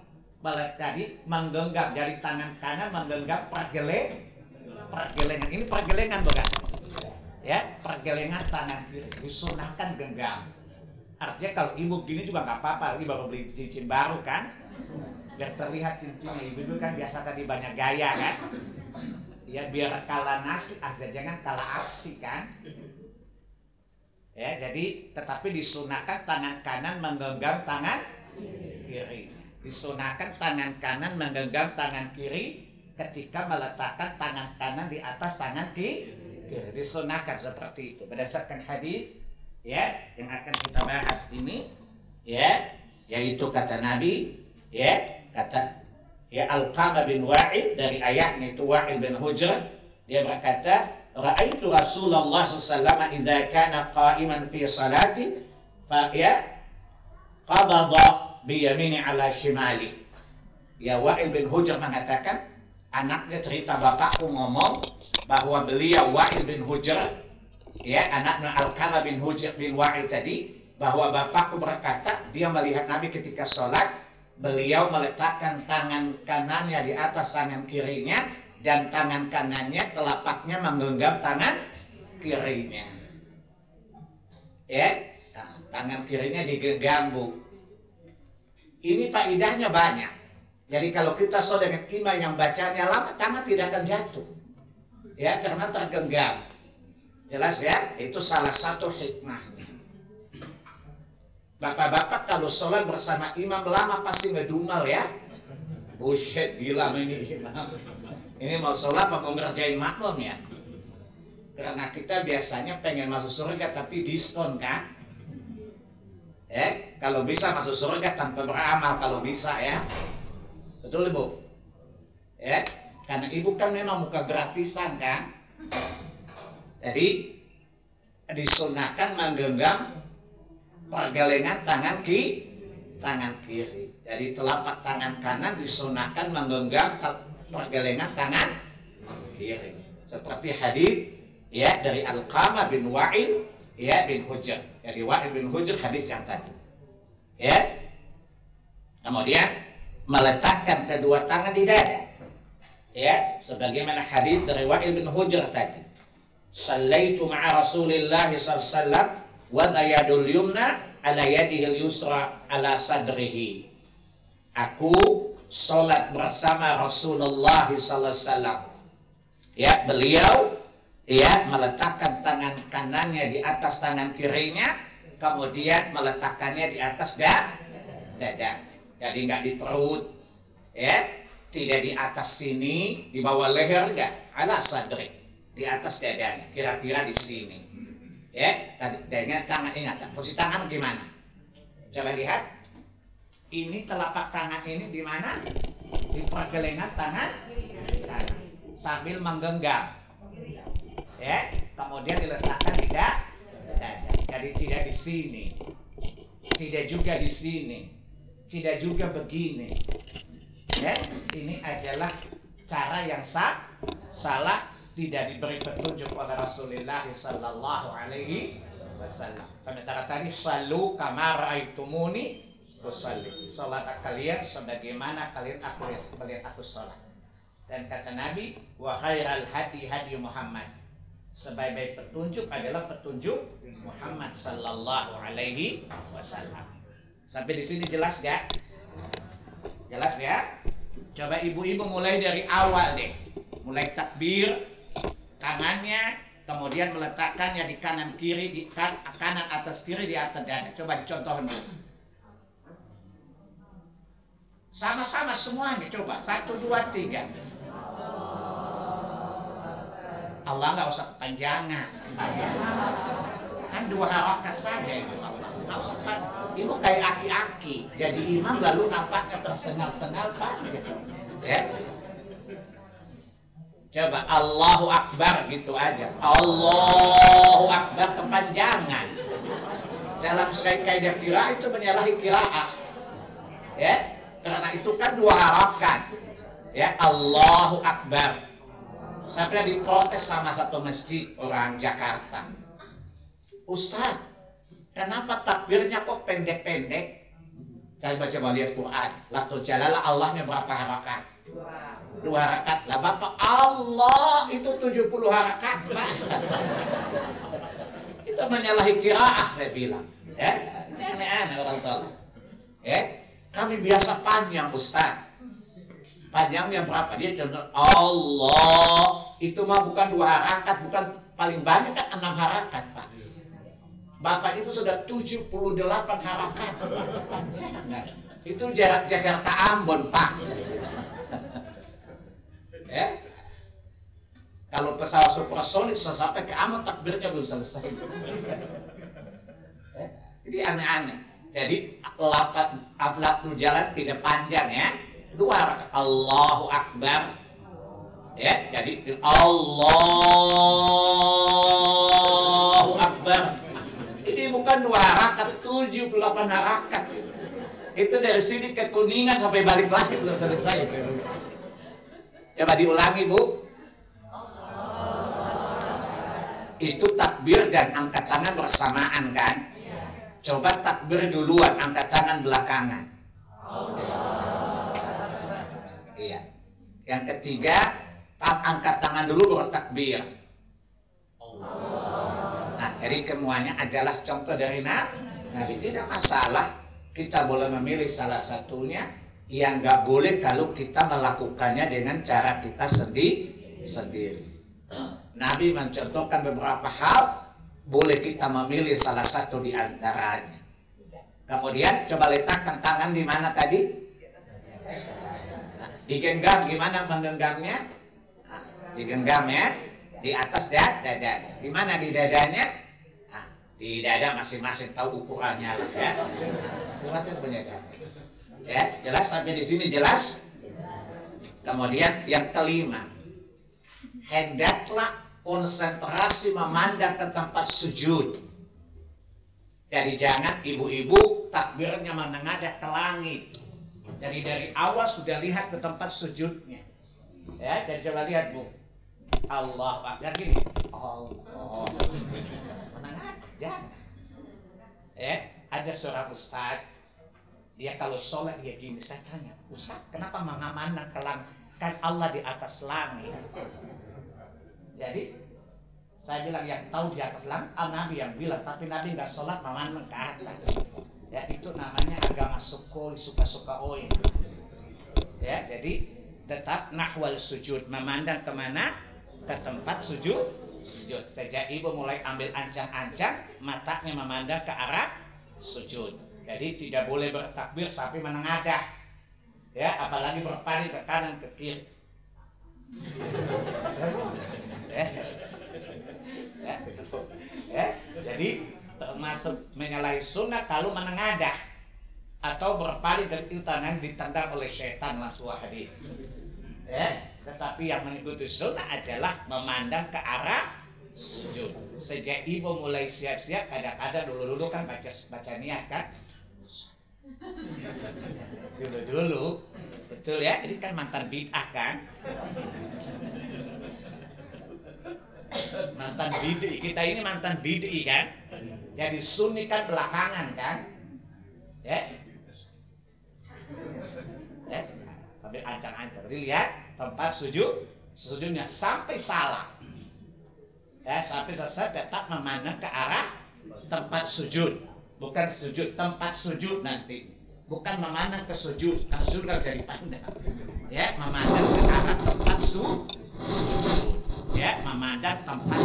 menggenggam jari tangan kanan, menggenggam pergelengan. Ini pergelengan bukan? Ya, pergelengan tangan kiri disunahkan genggam. Artinya kalau ibu gini juga nggak apa-apa, ini baru beli cincin baru kan, biar terlihat cincinnya. Ibu kan biasa tadi banyak gaya kan, ya biar kalah nasi aja, jangan kalah aksi kan. Ya, jadi tetapi disunahkan tangan kanan menggenggam tangan kiri. Disunahkan tangan kanan menggenggam tangan kiri ketika meletakkan tangan kanan di atas tangan kiri. Disunahkan seperti itu berdasarkan hadis ya yang akan kita bahas ini ya, yaitu kata Nabi ya, kata ya Alqamah bin Wa'il, dari ayahnya itu Wa'il bin Hujr, dia berkata, ra'aitu Rasulullah sallallahu alaihi wasallam idza kana qa'iman fi salati fa ya qabada biyamini ala shimali. Ya, Wa'il bin Hujr mengatakan, anaknya cerita bapakku ngomong bahwa beliau Wa'il bin Hujr, ya anaknya Alqamah bin Hujr bin Wa'il tadi, bahwa bapakku berkata dia melihat Nabi ketika sholat, beliau meletakkan tangan kanannya di atas tangan kirinya dan tangan kanannya telapaknya menggenggam tangan kirinya. Ya, nah, tangan kirinya digenggam bu. Ini faedahnya banyak. Jadi kalau kita sholat dengan imam yang bacanya lama, tangan tidak akan jatuh. Ya, karena tergenggam. Jelas ya, itu salah satu hikmahnya. Bapak-bapak kalau sholat bersama imam lama pasti ngedumel ya. Buset, gila ini imam. Ini mau sholat apa mau ngerjain makmum ya? Karena kita biasanya pengen masuk surga tapi diskon kan? Kalau bisa masuk surga tanpa beramal kalau bisa ya. Betul ibu? Karena ibu kan memang muka gratisan kan? Jadi disunahkan menggenggam pergelengan tangan kiri. Jadi telapak tangan kanan disunahkan menggenggam pergelengan tangan kiri. Seperti hadis ya dari Alqamah bin Wa'il ya bin Hujr. Jadi Wa'il bin Hujr hadis yang tadi. Ya. Kemudian meletakkan kedua tangan di dada. Ya, sebagaimana hadis dari Wa'il bin Hujr tadi. Sallaitu ma'a Rasulillah sallallahu alaihi wasallam wa yadul yumna ala yadihil yusra ala sadrihi. Aku sholat bersama Rasulullah sallallahu alaihi wasallam. Ya, beliau ya meletakkan tangan kanannya di atas tangan kirinya, kemudian meletakkannya di atas dada. Jadi nggak di perut, ya, tidak di atas sini, di bawah leher enggak, ala sadri, di atas dadanya, kira-kira di sini. Ya, tadinya tangan ingat, posisi tangan gimana? Coba lihat. Ini telapak tangan ini di mana? Di pergelengan tangan kanan. Sambil menggenggam. Ya, kemudian diletakkan di dada. Jadi tidak di sini. Tidak juga di sini. Tidak juga begini. Ya, ini adalah cara yang salah, tidak diberi petunjuk oleh Rasulullah sallallahu alaihi wasallam. Sementara tadi sallu kama raaitumuni usalli. Salat kalian sebagaimana kalian melihat aku salat. Dan kata Nabi, wa khairal hadi Muhammad. Sebaik-baik petunjuk adalah petunjuk Muhammad sallallahu alaihi wasallam. Sampai di sini jelas gak? Jelas ya? Coba ibu-ibu mulai dari awal deh. Mulai takbir, tangannya, kemudian meletakkannya di kanan kiri, di kanan atas kiri, di atas dada. Coba dicontohin dulu. Sama-sama semuanya, coba. 1, 2, 3. Allah nggak usah kepanjangan. Kan 2 harakat saja itu Allah. Nggak usah ibu kayak aki-aki. Jadi imam lalu nampaknya tersengal-sengal panjang. Ya. Coba Allahu Akbar gitu aja. Allahu Akbar kepanjangan. Dalam kaidah qiraah itu menyalahi qiraah. Ya. Karena itu kan 2 harakat. Ya, Allahu Akbar. Sampai diprotes sama satu masjid orang Jakarta. Ustaz, kenapa takbirnya kok pendek-pendek? Coba lihat Quran. Lafzul jalalah Allahnya berapa harakat? 2 harakat. Lah Bapak, Allah itu 70 harakat, Pak. Itu menyalahi qiraah saya bilang. Ya, ini aneh-aneh orang salah. Ya, kami biasa panjang Ustaz. Panjangnya berapa? Dia contoh Allah itu mah bukan 2 harakat, bukan paling banyak kan 6 harakat, Pak. Bapak itu sudah 78 harakat. Nah, itu jarak Jakarta Ambon, Pak. Ya. Kalau pesawat supersonik sampai ke Ambon takbirnya belum selesai. Ya. Jadi aneh-aneh. Jadi lafadzul jalan tidak panjang ya. 2 harakat. Allahu Akbar. Ya, jadi Allahu Akbar. Ini bukan 2 harakat, 78 harakat. Itu dari sini ke Kuningan sampai balik lagi belum selesai. Coba diulangi, Bu. Itu takbir dan angkat tangan bersamaan kan? Coba takbir duluan, angkat tangan belakangan. Iya. Yang ketiga, angkat tangan dulu baru takbir. Nah, jadi semuanya adalah contoh dari Nabi. Tidak masalah, kita boleh memilih salah satunya. Yang nggak boleh kalau kita melakukannya dengan cara kita sendiri. Nabi mencontohkan beberapa hal, boleh kita memilih salah satu di antaranya. Kemudian coba letakkan tangan di mana tadi? Digenggam, gimana menggenggamnya? Nah, digenggam ya, di atas dada. Di mana di dadanya? Nah, di dada masing-masing tahu ukurannya lah ya. Nah, masing-masing punya dada. Ya, jelas sampai di sini jelas. Kemudian yang kelima, hendaklah konsentrasi memandang ke tempat sujud. Jadi jangan ibu-ibu takbirnya menengadah ke langit. Jadi dari awal sudah lihat ke tempat sujudnya. Ya, jadi coba lihat Bu. Allah Akbar gini. Allah. Menengadah, jangan. Ada seorang ustaz, dia kalau sholat dia gini, saya tanya, Ustaz, kenapa mengamandang ke langit? Kan Allah di atas langit. Jadi saya bilang yang tahu di atas langit, Nabi yang bilang, tapi Nabi nggak sholat memandang ke atas. Ya itu namanya agama sukoi, suka-suka oi. Ya jadi tetap nahwal sujud, memandang kemana? Ke tempat sujud. Sejak ibu mulai ambil ancang-ancang, matanya memandang ke arah sujud. Jadi tidak boleh bertakbir sampai menengadah. Ya, apalagi berpaling ke kanan ke kiri. Jadi termasuk menyalahi sunnah kalau menengadah atau berpaling dari tangan ditendang oleh setan langsung hadis. Tetapi yang mengikuti sunnah adalah memandang ke arah sujud. Sejak ibu mulai siap-siap, kadang-kadang dulu kan baca niat kan. Dulu betul ya, ini kan mantan bid'ah kan. Mantan bid'i, kita ini mantan bid'i kan. Jadi sunni kan belakangan kan. Sambil ancang-ancang. Jadi lihat tempat sujudnya sampai salah. Sampai selesai tetap memandang ke arah tempat sujud. Bukan sujud, tempat sujud nanti. Bukan memandang ke sujud, karena sujud kan jadi pandang. Memandang ke arah tempat sujud. Memandang tempat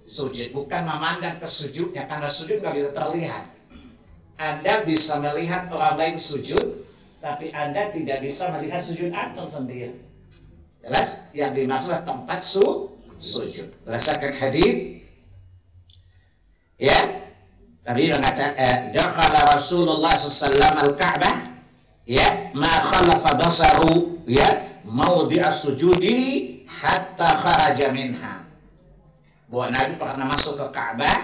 sujud, bukan memandang ke sujudnya, karena sujud nggak bisa terlihat. Anda bisa melihat orang lain sujud, tapi Anda tidak bisa melihat sujud antum sendiri. Jelas? Yang dimaksud tempat sujud. Berdasarkan hadis, Nabi mengatakan, dakhala Rasulullah sallallahu al-Ka'bah, ma khalafa basaru, mawdi'a sujudi hatta kharaja minha. Bahwa Nabi pernah masuk ke Ka'bah,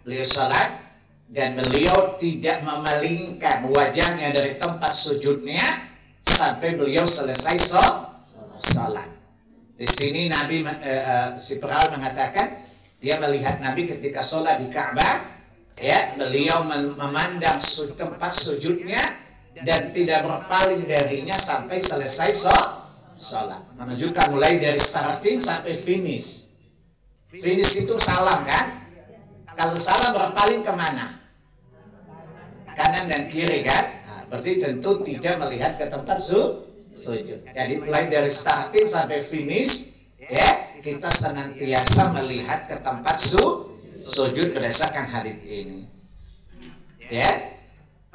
beliau salat dan beliau tidak memalingkan wajahnya dari tempat sujudnya sampai beliau selesai salat. Di sini Nabi si perawi mengatakan dia melihat Nabi ketika salat di Ka'bah, beliau memandang tempat sujudnya dan tidak berpaling darinya sampai selesai salat. Menunjukkan mulai dari starting sampai finish. Finish itu salam kan? Kalau salam berpaling kemana? Kanan dan kiri kan? Berarti tentu tidak melihat ke tempat sujud. Jadi mulai dari starting sampai finish, kita senantiasa melihat ke tempat sujud berdasarkan hadis ini.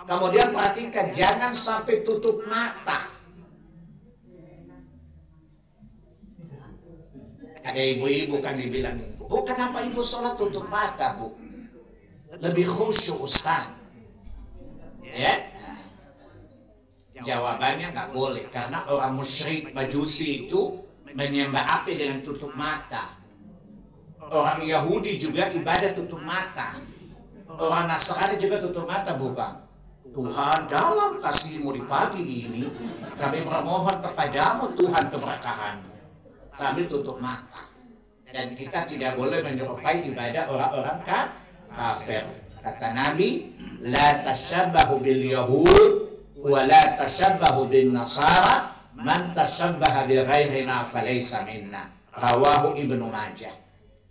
Kemudian perhatikan, jangan sampai tutup mata. Ada ibu-ibu kan dibilang, Bu, kenapa ibu sholat tutup mata, Bu? Lebih khusyuk, Ustaz. Jawabannya nggak boleh, karena orang musyrik Majusi itu menyembah api dengan tutup mata. Orang Yahudi juga ibadah tutup mata. Orang Nasrani juga tutup mata, bukan? Tuhan, dalam kasih-Mu di pagi ini, kami bermohon kepadamu Tuhan keberkahan. Sambil tutup mata. Dan kita tidak boleh menyerupai ibadah orang-orang kafir. Kata Nabi, la tashabbahu bil yahud wa la tashabbahu bin nasara, man tashabbaha bi ghairina falaysa minna. Rawahu Ibnu Majah.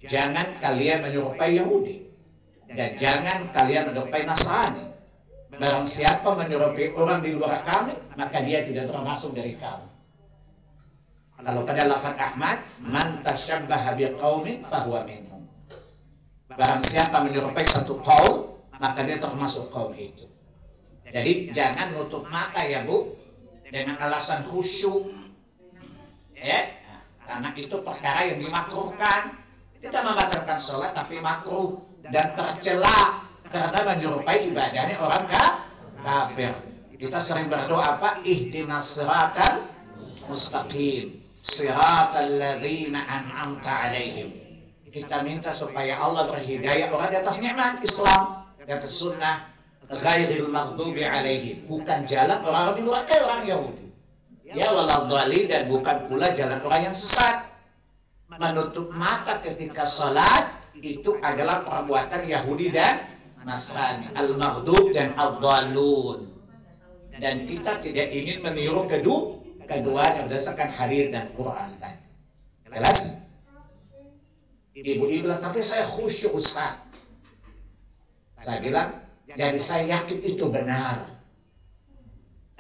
Jangan kalian menyerupai Yahudi dan jangan kalian menyerupai Nasrani. Barang siapa menyerupai orang di luar kami, maka dia tidak termasuk dari kami. Kalau pada lafaz Ahmad, man tashabbaha biqaumin fahuwa minhum. Barang siapa menyerupai satu kaum, maka dia termasuk kaum itu. Jadi jangan nutup mata ya Bu, dengan alasan khusyuk. Karena itu perkara yang dimakruhkan. Tidak membatalkan sholat, tapi makruh dan tercela karena menyerupai ibadahnya orang kafir. Kita sering berdoa apa? Ihdinas siratal mustaqim, siratal ladzina an'amta alaihim. Kita minta supaya Allah berhidayah orang di atas nikmat Islam, di atas sunnah, ghairil maghdubi alaihim, bukan jalan orang durhaka, orang Yahudi. Ya waladhdallin, dan bukan pula jalan orang yang sesat. Menutup mata ketika salat itu adalah perbuatan Yahudi dan Nasrani, al-maghdub dan ad-dallun. Dan kita tidak ingin meniru keduanya berdasarkan hadis dan Quran tadi. Jelas? Ibu-ibu bilang, tapi saya khusyuk Ustaz. Saya bilang, jadi saya yakin itu benar.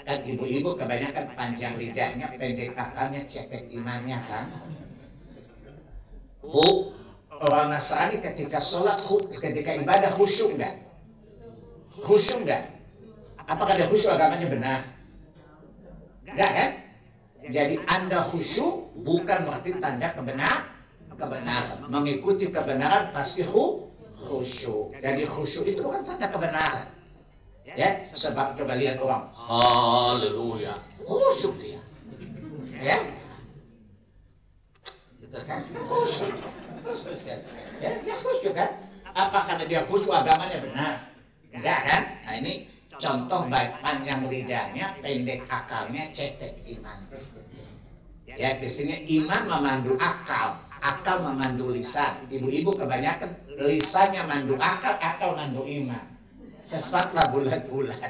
Dan ibu-ibu kebanyakan panjang lidahnya, pendek akalnya, cetek imannya kan. Bu, orang Nasrani ketika sholat, ketika ibadah khusyuk enggak? Khusyuk enggak? Apakah dia khusyuk agamanya benar? Enggak kan? Jadi Anda khusyuk bukan berarti tanda kebenaran. Mengikuti kebenaran pasti khusyuk. Jadi khusyuk itu bukan tanda kebenaran. Ya, sebab coba lihat orang, haleluya, khusyuk dia. Ya, gitu kan? Khusyuk. Ya, dia khusyuk kan? Apa karena dia khusyuk agamanya benar? Enggak kan? Nah ini contoh baik panjang lidahnya, pendek akalnya, cetek iman. Ya, di sini iman memandu akal, akal memandu lisan. Ibu-ibu kebanyakan lisannya mandu akal mandu iman. Sesatlah bulat-bulat.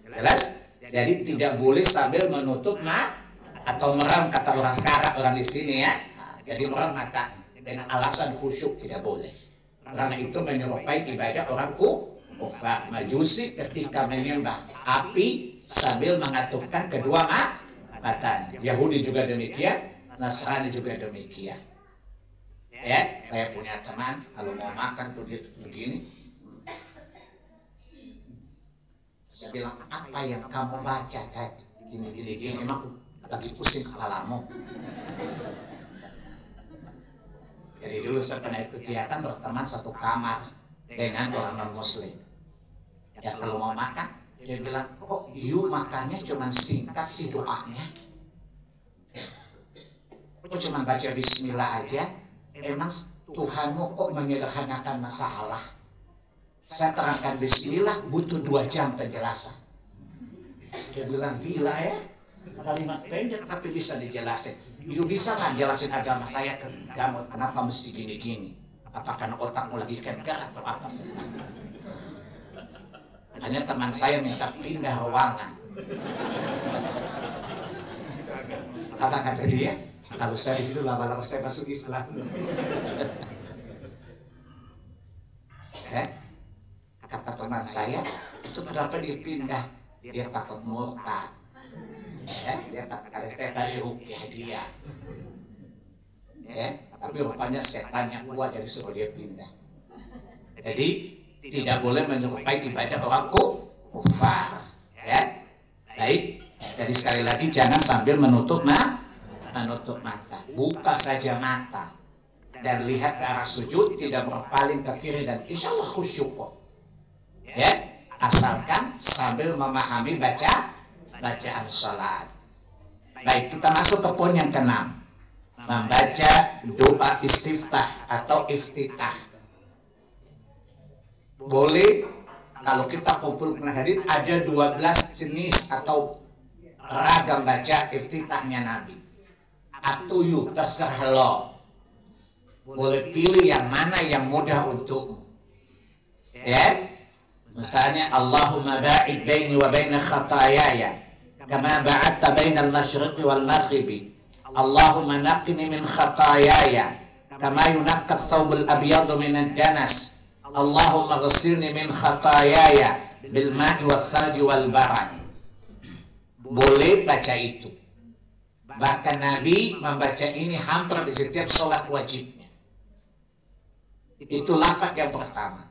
Jelas? Jadi tidak boleh sambil menutup atau merem, kata orang sekarang, orang di sini ya. Jadi merem mata dengan alasan khusyuk tidak boleh. Karena itu menyerupai ibadah orang kufar Majusi ketika menyembah api sambil mengatupkan kedua matanya. Yahudi juga demikian, Nasrani juga demikian. Ya, saya punya teman kalau mau makan tuh dia begini. Saya bilang, apa yang kamu baca tadi? Gini, emang lagi pusing kepalamu. Jadi dulu saya pernah ikut kegiatan berteman satu kamar dengan orang non-muslim. Ya kalau mau makan, dia bilang, kok you makannya cuma singkat sih doanya? Kok cuma baca bismillah aja? Emang Tuhanmu kok menyederhanakan masalah? Saya terangkan bismillah butuh 2 jam penjelasan. Dia bilang, gila ya, kalimat pendek tapi bisa dijelasin. You bisa nggak jelasin agama saya ke kamu, kenapa mesti gini-gini? Apakah otakmu lagi kengker atau apa sih? Hanya teman saya minta pindah ruangan. Apa kata dia? Kalau saya itu lama-lama saya masuk Islam. Kata teman saya, itu kenapa dia pindah? Dia takut murtad. Dia takut dari rupiah dia. Tapi rupanya setannya kuat, jadi suruh dia pindah. Jadi tidak boleh menyerupai ibadah orang kufar. Baik. Jadi sekali lagi jangan sambil menutup mata. Buka saja mata dan lihat ke arah sujud, tidak berpaling ke kiri, dan insya Allah khusyuk kok. Asalkan sambil memahami bacaan salat. Baik, kita masuk ke poin yang ke-6. Membaca doa istiftah atau iftitah. Boleh, kalau kita kumpulkan hadis ada 12 jenis atau ragam baca iftitahnya Nabi. Atuyu, terserah lo. Boleh pilih yang mana yang mudah untukmu. Misalnya, Allahumma ba'id baini wa baina khataayaya kama ba'adta bainal masyriqi wal maghribi. Allahumma naqqini min khataayaya kama yunaqqa ath-thawbul abyadu minad danas. Allahumma ghsilni min khataayaya bil ma'i wath thalji wal barad. Boleh baca itu. Bahkan Nabi membaca ini hampir di setiap sholat wajibnya. Itu lafaz yang pertama.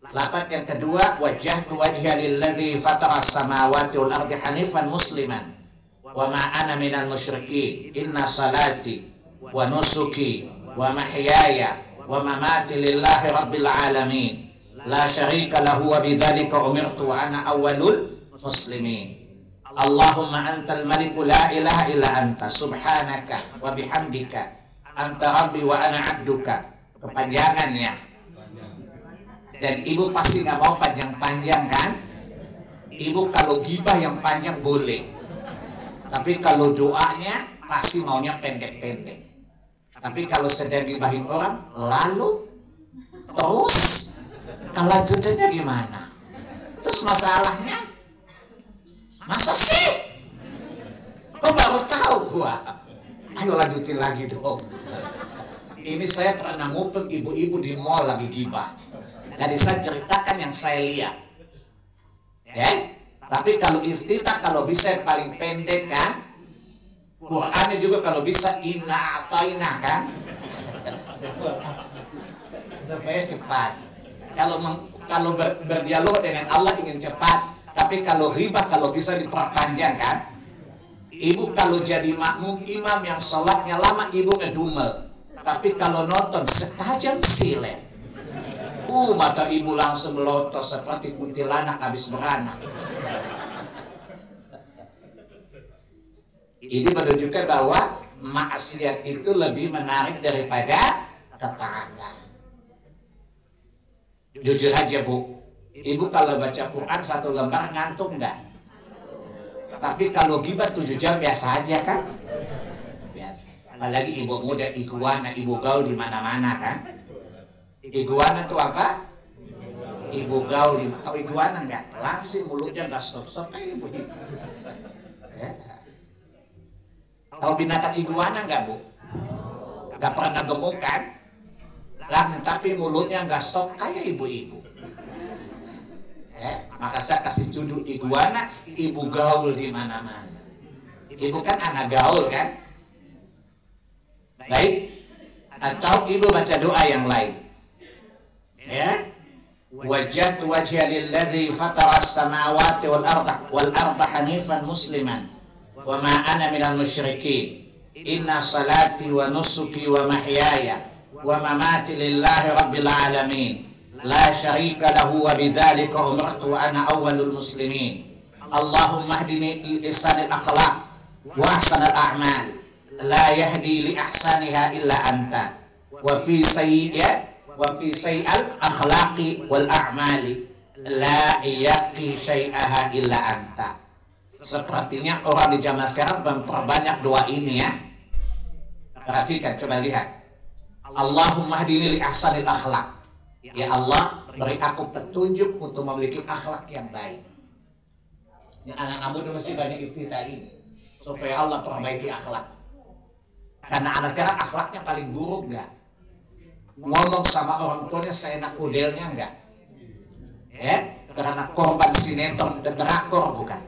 Lafaz yang kedua, wajjahtu wajhiya lilladzi fatara as-samawati wal ardi hanifan musliman wa ma ana minal musyrikin. Inna salati wa nusuki wa mahyaya wa mamati lillahi rabbil alamin. La syarika lahu wa bidzalika umirtu wa ana awwalul muslimin. Allahumma antal maliku la ilaha illa anta subhanaka wa bihamdika anta rabbi wa ana abduka kepanjangan ya. Dan ibu pasti nggak mau panjang-panjang kan? Ibu kalau gibah yang panjang boleh, tapi kalau doanya pasti maunya pendek-pendek. Tapi kalau sedang gibahin orang, lalu terus kelanjutannya gimana? Terus masalahnya, masa sih? Kok baru tahu gua? Ayo lanjutin lagi dong. Ini saya pernah ngumpul ibu-ibu di mall lagi gibah. Jadi saya ceritakan yang saya lihat. Ya, tapi kalau iftitah kalau bisa paling pendek kan? Qurannya juga kalau bisa inna ataina kan? Supaya cepat. Kalau berdialog dengan Allah ingin cepat, tapi kalau riba kalau bisa diperpanjang kan? Ibu kalau jadi makmum imam yang sholatnya lama ibu ngedumel, tapi kalau nonton sekajam silet. Mata ibu langsung melotot seperti kuntilanak habis beranak. Ini menunjukkan bahwa maksiat itu lebih menarik daripada ketaatan. Jujur aja Bu, ibu kalau baca Quran 1 lembar ngantuk enggak? Tapi kalau gibah 7 jam biasa aja kan? Biasa. Apalagi ibu muda iguana, ibu gaul di mana-mana kan? Iguana itu apa? Ibu gaul di mana? Tahu iguana enggak? Langsing mulutnya enggak stop-stop kayak ibu. Ya. Tahu binatang iguana enggak Bu? Enggak pernah gemuk kan? Tapi mulutnya enggak stop kayak ibu-ibu. Maka saya kasih judul iguana, ibu gaul di mana-mana. Ibu kan anak gaul kan? Baik. Atau ibu baca doa yang lain. Ya, wajjahtu wajhiya lilladzi fatara as-samawati wal arda hanifan musliman wa ma ana minal musyrikin. Inna salati wa nusuki wa mahyaya wa mamati lillahi rabbil alamin la syarika lahu wa bidzalika umirtu wa ana awwalul muslimin. Allahumma hdini li lisanil akhlaq wa ahsanil a'mal la yahdi li ahsaniha illa anta wa fi sayyi'al akhlaqi wal a'mali la yaqi syai'aha illa anta. Sepertinya orang di zaman sekarang memperbanyak doa ini ya. Perhatikan, coba lihat. Allahumma hdini li ahsanil akhlaq. Ya Allah, beri aku petunjuk untuk memiliki akhlak yang baik. Ya, anak-anak muda mesti banyak iftitah ini supaya Allah perbaiki akhlak. Karena anak sekarang akhlaknya paling buruk enggak? Ngomong sama orang tuanya seenak modelnya enggak? Ya, karena korban sinetron dan drakor bukan?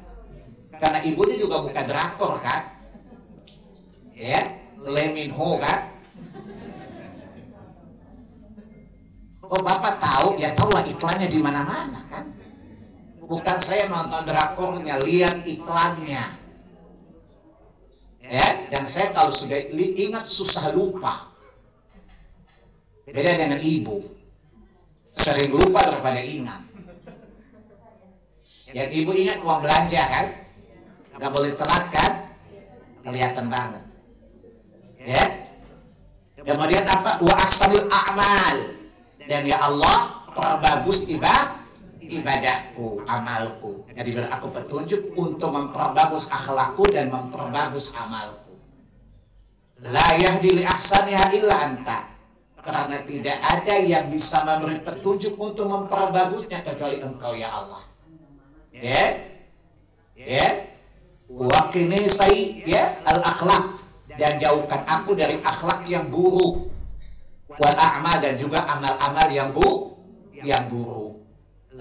Karena ibunya juga bukan drakor kan? Ya, Lee Min Ho kan? Oh Bapak tahu? Ya tahu lah iklannya di mana-mana kan? Bukan saya nonton drakornya, lihat iklannya. Ya, dan saya kalau sudah ingat susah lupa. Beda dengan ibu, sering lupa daripada ingat. Yang ibu ingat uang belanja kan, nggak boleh telat kan, kelihatan banget. Ya, kemudian apa? Wa ahsanil a'mal, dan ya Allah perbagus ibadahku, amalku. Jadi beri aku petunjuk untuk memperbagus akhlakku dan memperbagus amalku. La yahdi li ahsaniha illa anta. Karena tidak ada yang bisa memberi petunjuk untuk memperbagusnya kecuali Engkau ya Allah. Ya, ya, waqini sayyi' al-akhlaq, dan jauhkan aku dari akhlak yang buruk, wal a'mal, dan juga amal-amal yang buruk.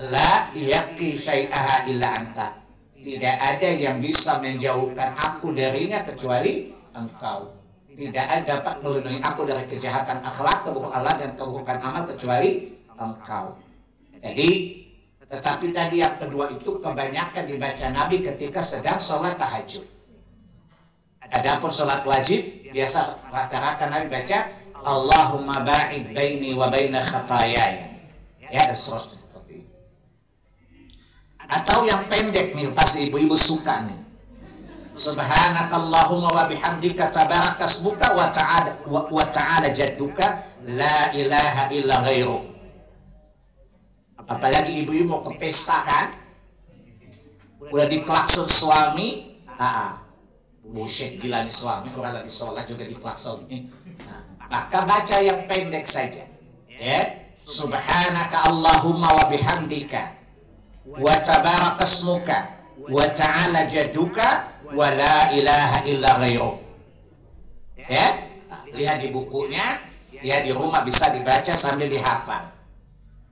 La yaqi syai'aha illa anta. Tidak ada yang bisa menjauhkan aku darinya kecuali Engkau. Tidak ada dapat melindungi aku dari kejahatan akhlak, keburukan Allah dan keburukan amal kecuali Engkau. Jadi, tetapi tadi yang kedua itu kebanyakan dibaca Nabi ketika sedang sholat tahajud. Adapun sholat wajib biasa rata-rata Nabi baca Allahumma ba'id baini wa baina khatayaya. Ya, seterusnya seperti itu. Atau yang pendek nih pasti ibu-ibu suka nih. Subhanakallahumma wa bihamdika tabarakasmuka wa ta'ala jadduka La ilaha illa ghairu. Apalagi ibu-ibu mau ke pesta kan, udah diklakson suami, bullshit, gila nih suami, kurang lagi sholat juga diklakson. Maka baca yang pendek saja, ya. Subhanaka Allahumma wa bihamdika, wa tabarakasmuka, wa ta'ala jaduka, wa la ilaha illa ghairu. Ya, lihat di bukunya, ya di rumah bisa dibaca sambil dihafal.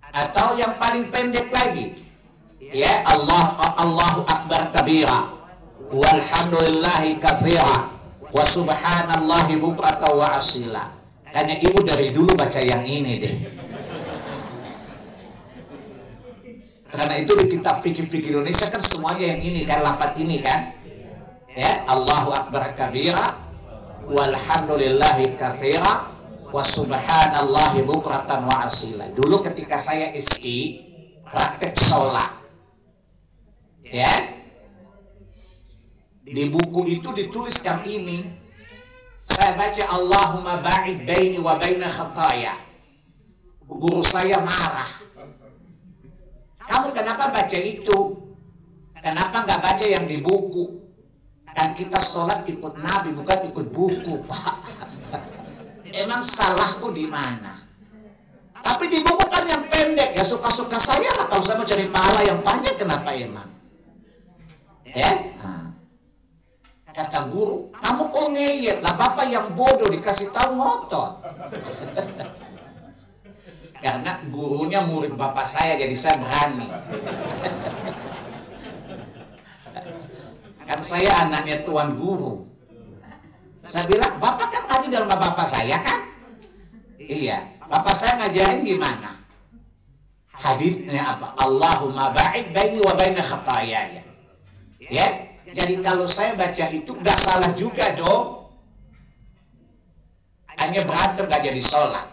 Atau yang paling pendek lagi, ya Allahu Akbar kabira, walhamdulillahi katsira, wa subhanallahi bukratan wa asila. Karena ibu dari dulu baca yang ini deh. Karena itu di kitab fikih Indonesia kan semuanya yang ini kan, lafaz ini kan, ya Allahu Akbar kabira, walhamdulillahi katsira, wa subhanallahi bukratan wa asila. Dulu ketika saya SD praktek sholat, ya, di buku itu ditulis yang ini. Saya baca Allahumma ba'id baini wa baina khataya. Guru saya marah. Kamu kenapa baca itu? Kenapa nggak baca yang di buku? Kan kita sholat ikut Nabi, bukan ikut buku, Pak. Emang salahku di mana? Tapi di buku kan yang pendek, ya suka-suka saya lah. Kalau saya mau cari pahala yang panjang, kenapa emang? Ya? Kata guru, kamu kok ngeyel? Lah bapak yang bodoh dikasih tahu ngotot. Karena gurunya murid bapak saya, jadi saya berani. Kan saya anaknya tuan guru. Saya bilang, bapak kan ngaji dalam bapak saya kan? Iya, bapak saya ngajarin gimana? Hadisnya apa? Allahumma ba'id baini wa baina khatayaya. Ya, jadi kalau saya baca itu gak salah juga dong. Hanya berantem gak jadi sholat.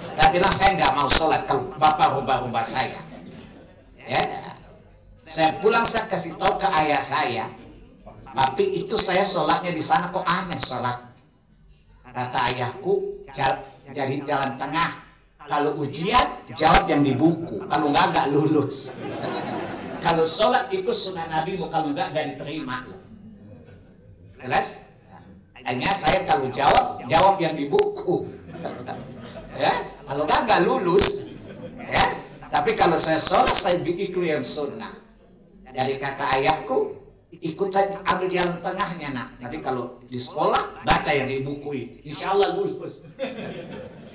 Saya bilang saya gak mau sholat kalau bapak rubah-rubah saya. Ya, saya pulang saya kasih tahu ke ayah saya. Tapi itu saya sholatnya di sana kok aneh sholat. Kata ayahku, jadi jalan tengah. Kalau ujian, jawab yang di buku. Kalau enggak lulus. Kalau sholat ikut sunnah Nabi, kalau enggak diterima. Jelas? Hanya saya kalau jawab yang di buku. Ya, kalau enggak lulus. Ya, tapi kalau saya sholat, saya ikut yang sunnah. Dari kata ayahku, ikut saja, ambil jalan tengahnya nak. Nanti kalau di sekolah baca yang di buku itu, insya Allah lulus.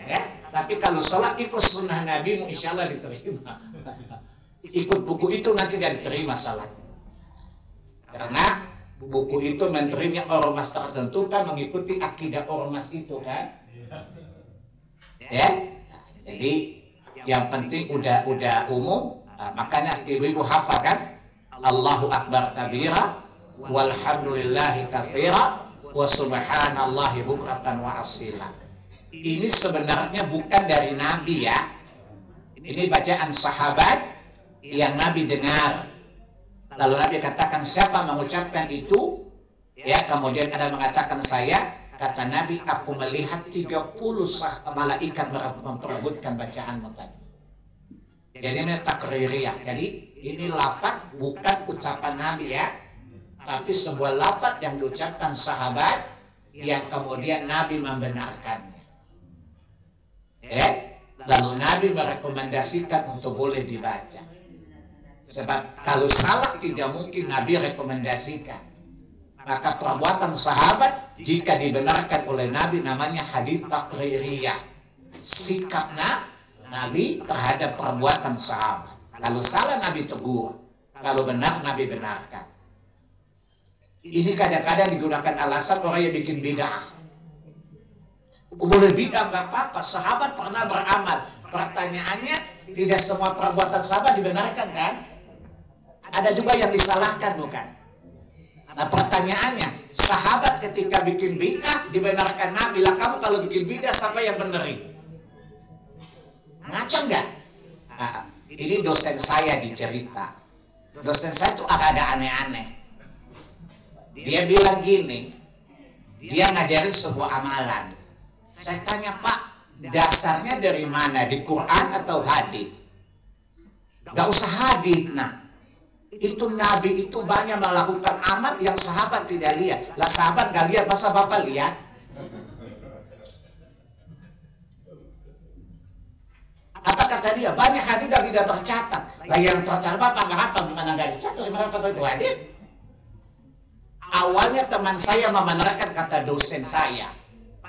Ya, tapi kalau sholat ikut sunnah Nabi, insya Allah diterima. Ikut buku itu nanti tidak diterima salat. Karena buku itu menterinya ormas tertentu kan, mengikuti akidah ormas itu kan. Ya, jadi yang penting udah umum. Makanya ibu-ibu hafal kan. Allahu Akbar kabira, walhamdulillahi katsira, wa subhanallahi bukratan wa asila. Ini sebenarnya bukan dari Nabi ya. Ini bacaan sahabat yang Nabi dengar. Lalu Nabi katakan, siapa mengucapkan itu? Ya, kemudian ada mengatakan saya. Kata Nabi, aku melihat 30 malaikat memperebutkan bacaanmu tadi. Jadi ini takririyah. Jadi ini lafaz bukan ucapan Nabi ya, tapi sebuah lafaz yang diucapkan sahabat yang kemudian Nabi membenarkannya. Lalu Nabi merekomendasikan untuk boleh dibaca. Sebab kalau salah tidak mungkin Nabi rekomendasikan. Maka perbuatan sahabat jika dibenarkan oleh Nabi namanya hadits takririyah. Sikap Nabi terhadap perbuatan sahabat. Kalau salah Nabi tegur, kalau benar Nabi benarkan. Ini kadang-kadang digunakan alasan orang yang bikin bid'ah. Boleh bid'ah nggak apa-apa, sahabat pernah beramal. Pertanyaannya, tidak semua perbuatan sahabat dibenarkan kan? Ada juga yang disalahkan bukan? Nah pertanyaannya, sahabat ketika bikin bid'ah dibenarkan Nabi, lah kamu kalau bikin bid'ah siapa yang benerin? Ngaco nggak? Nah, ini dosen saya dicerita. Dosen saya tuh ada aneh-aneh. Dia bilang gini, dia ngajarin sebuah amalan. Saya tanya, Pak, dasarnya dari mana? Di Quran atau hadis? Gak usah hadis. Nah, itu Nabi itu banyak melakukan amal yang sahabat tidak lihat. Lah sahabat gak lihat, masa Bapak lihat? Apa kata dia? Banyak hadis yang tidak tercatat. Lah yang tercatat Bapak gak hafal, gimana gak dicatat? Gimana Bapak tahu itu hadis? Awalnya teman saya memenerangkan kata dosen saya.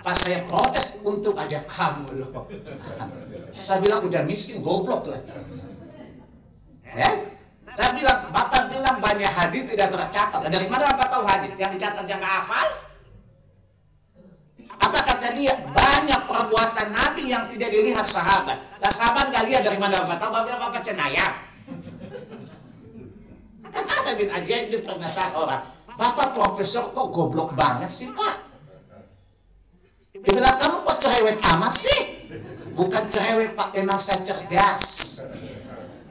Pas saya protes, untuk aja kamu loh. Saya bilang udah miskin, goblok lah. Ya? Saya bilang, Bapak bilang banyak hadis tidak tercatat. Dari mana Bapak tahu hadis? Yang dicatat yang gak hafal? Apa kata dia? Banyak perbuatan Nabi yang tidak dilihat sahabat. Nah, sahabat gak lihat, dari mana Bapak tahu? Bapak bilang Bapak cenayang. Kan ada bin ajaib di pernyataan orang. Bapak profesor kok goblok banget sih Pak? Dia bilang, kamu kok cerewet amat sih? Bukan cerewet Pak, memang saya cerdas.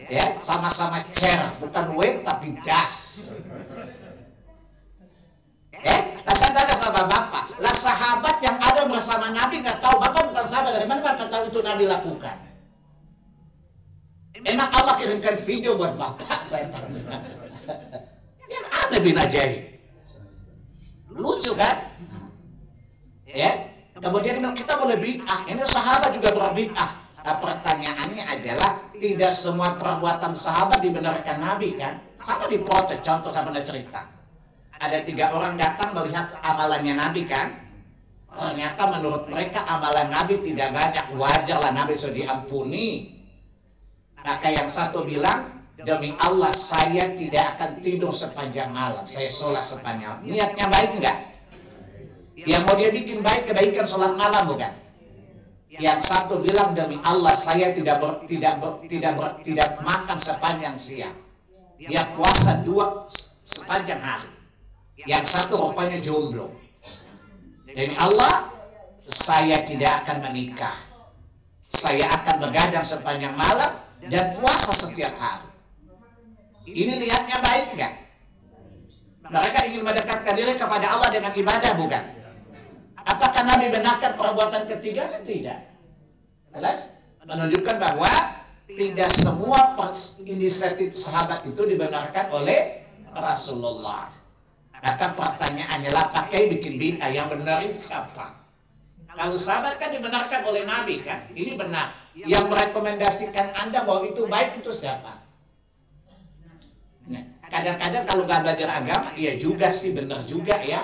Ya, sama-sama cer, bukan wet tapi das. Lah saya tanya sama Bapak, lah sahabat yang ada bersama Nabi nggak tahu, Bapak bukan sahabat, dari mana Bapak tahu itu Nabi lakukan? Emang Allah kirimkan video buat Bapak? Saya tanya. Yang ada bin ajaib. Lucu kan? Ya. Kemudian kita boleh bid'ah. Ini sahabat juga berbid'ah. Nah, pertanyaannya adalah tidak semua perbuatan sahabat dibenarkan Nabi kan? Sama diprotes. Contoh saya pernah cerita. Ada 3 orang datang melihat amalannya Nabi kan? Ternyata menurut mereka amalan Nabi tidak banyak. Wajarlah Nabi sudah diampuni. Maka yang satu bilang, demi Allah saya tidak akan tidur sepanjang malam. Saya sholat sepanjang malam. Niatnya baik enggak? Yang mau dia bikin baik kebaikan sholat malam bukan? Yang satu bilang demi Allah saya tidak makan sepanjang siang. Dia puasa 2 sepanjang hari. Yang satu rupanya jomblo. Demi Allah saya tidak akan menikah. Saya akan begadang sepanjang malam dan puasa setiap hari. Ini niatnya baik enggak? Mereka ingin mendekatkan diri kepada Allah dengan ibadah bukan? Apakah Nabi benarkan perbuatan ketiganya? Tidak. Jelas? Menunjukkan bahwa tidak semua inisiatif sahabat itu dibenarkan oleh Rasulullah. Maka pertanyaannya lah, pakai bikin bid'ah yang benarin siapa? Kalau sahabat kan dibenarkan oleh Nabi kan? Ini benar. Yang merekomendasikan Anda bahwa itu baik itu siapa? Nah, kadang-kadang kalau nggak belajar agama, iya juga sih, benar juga ya.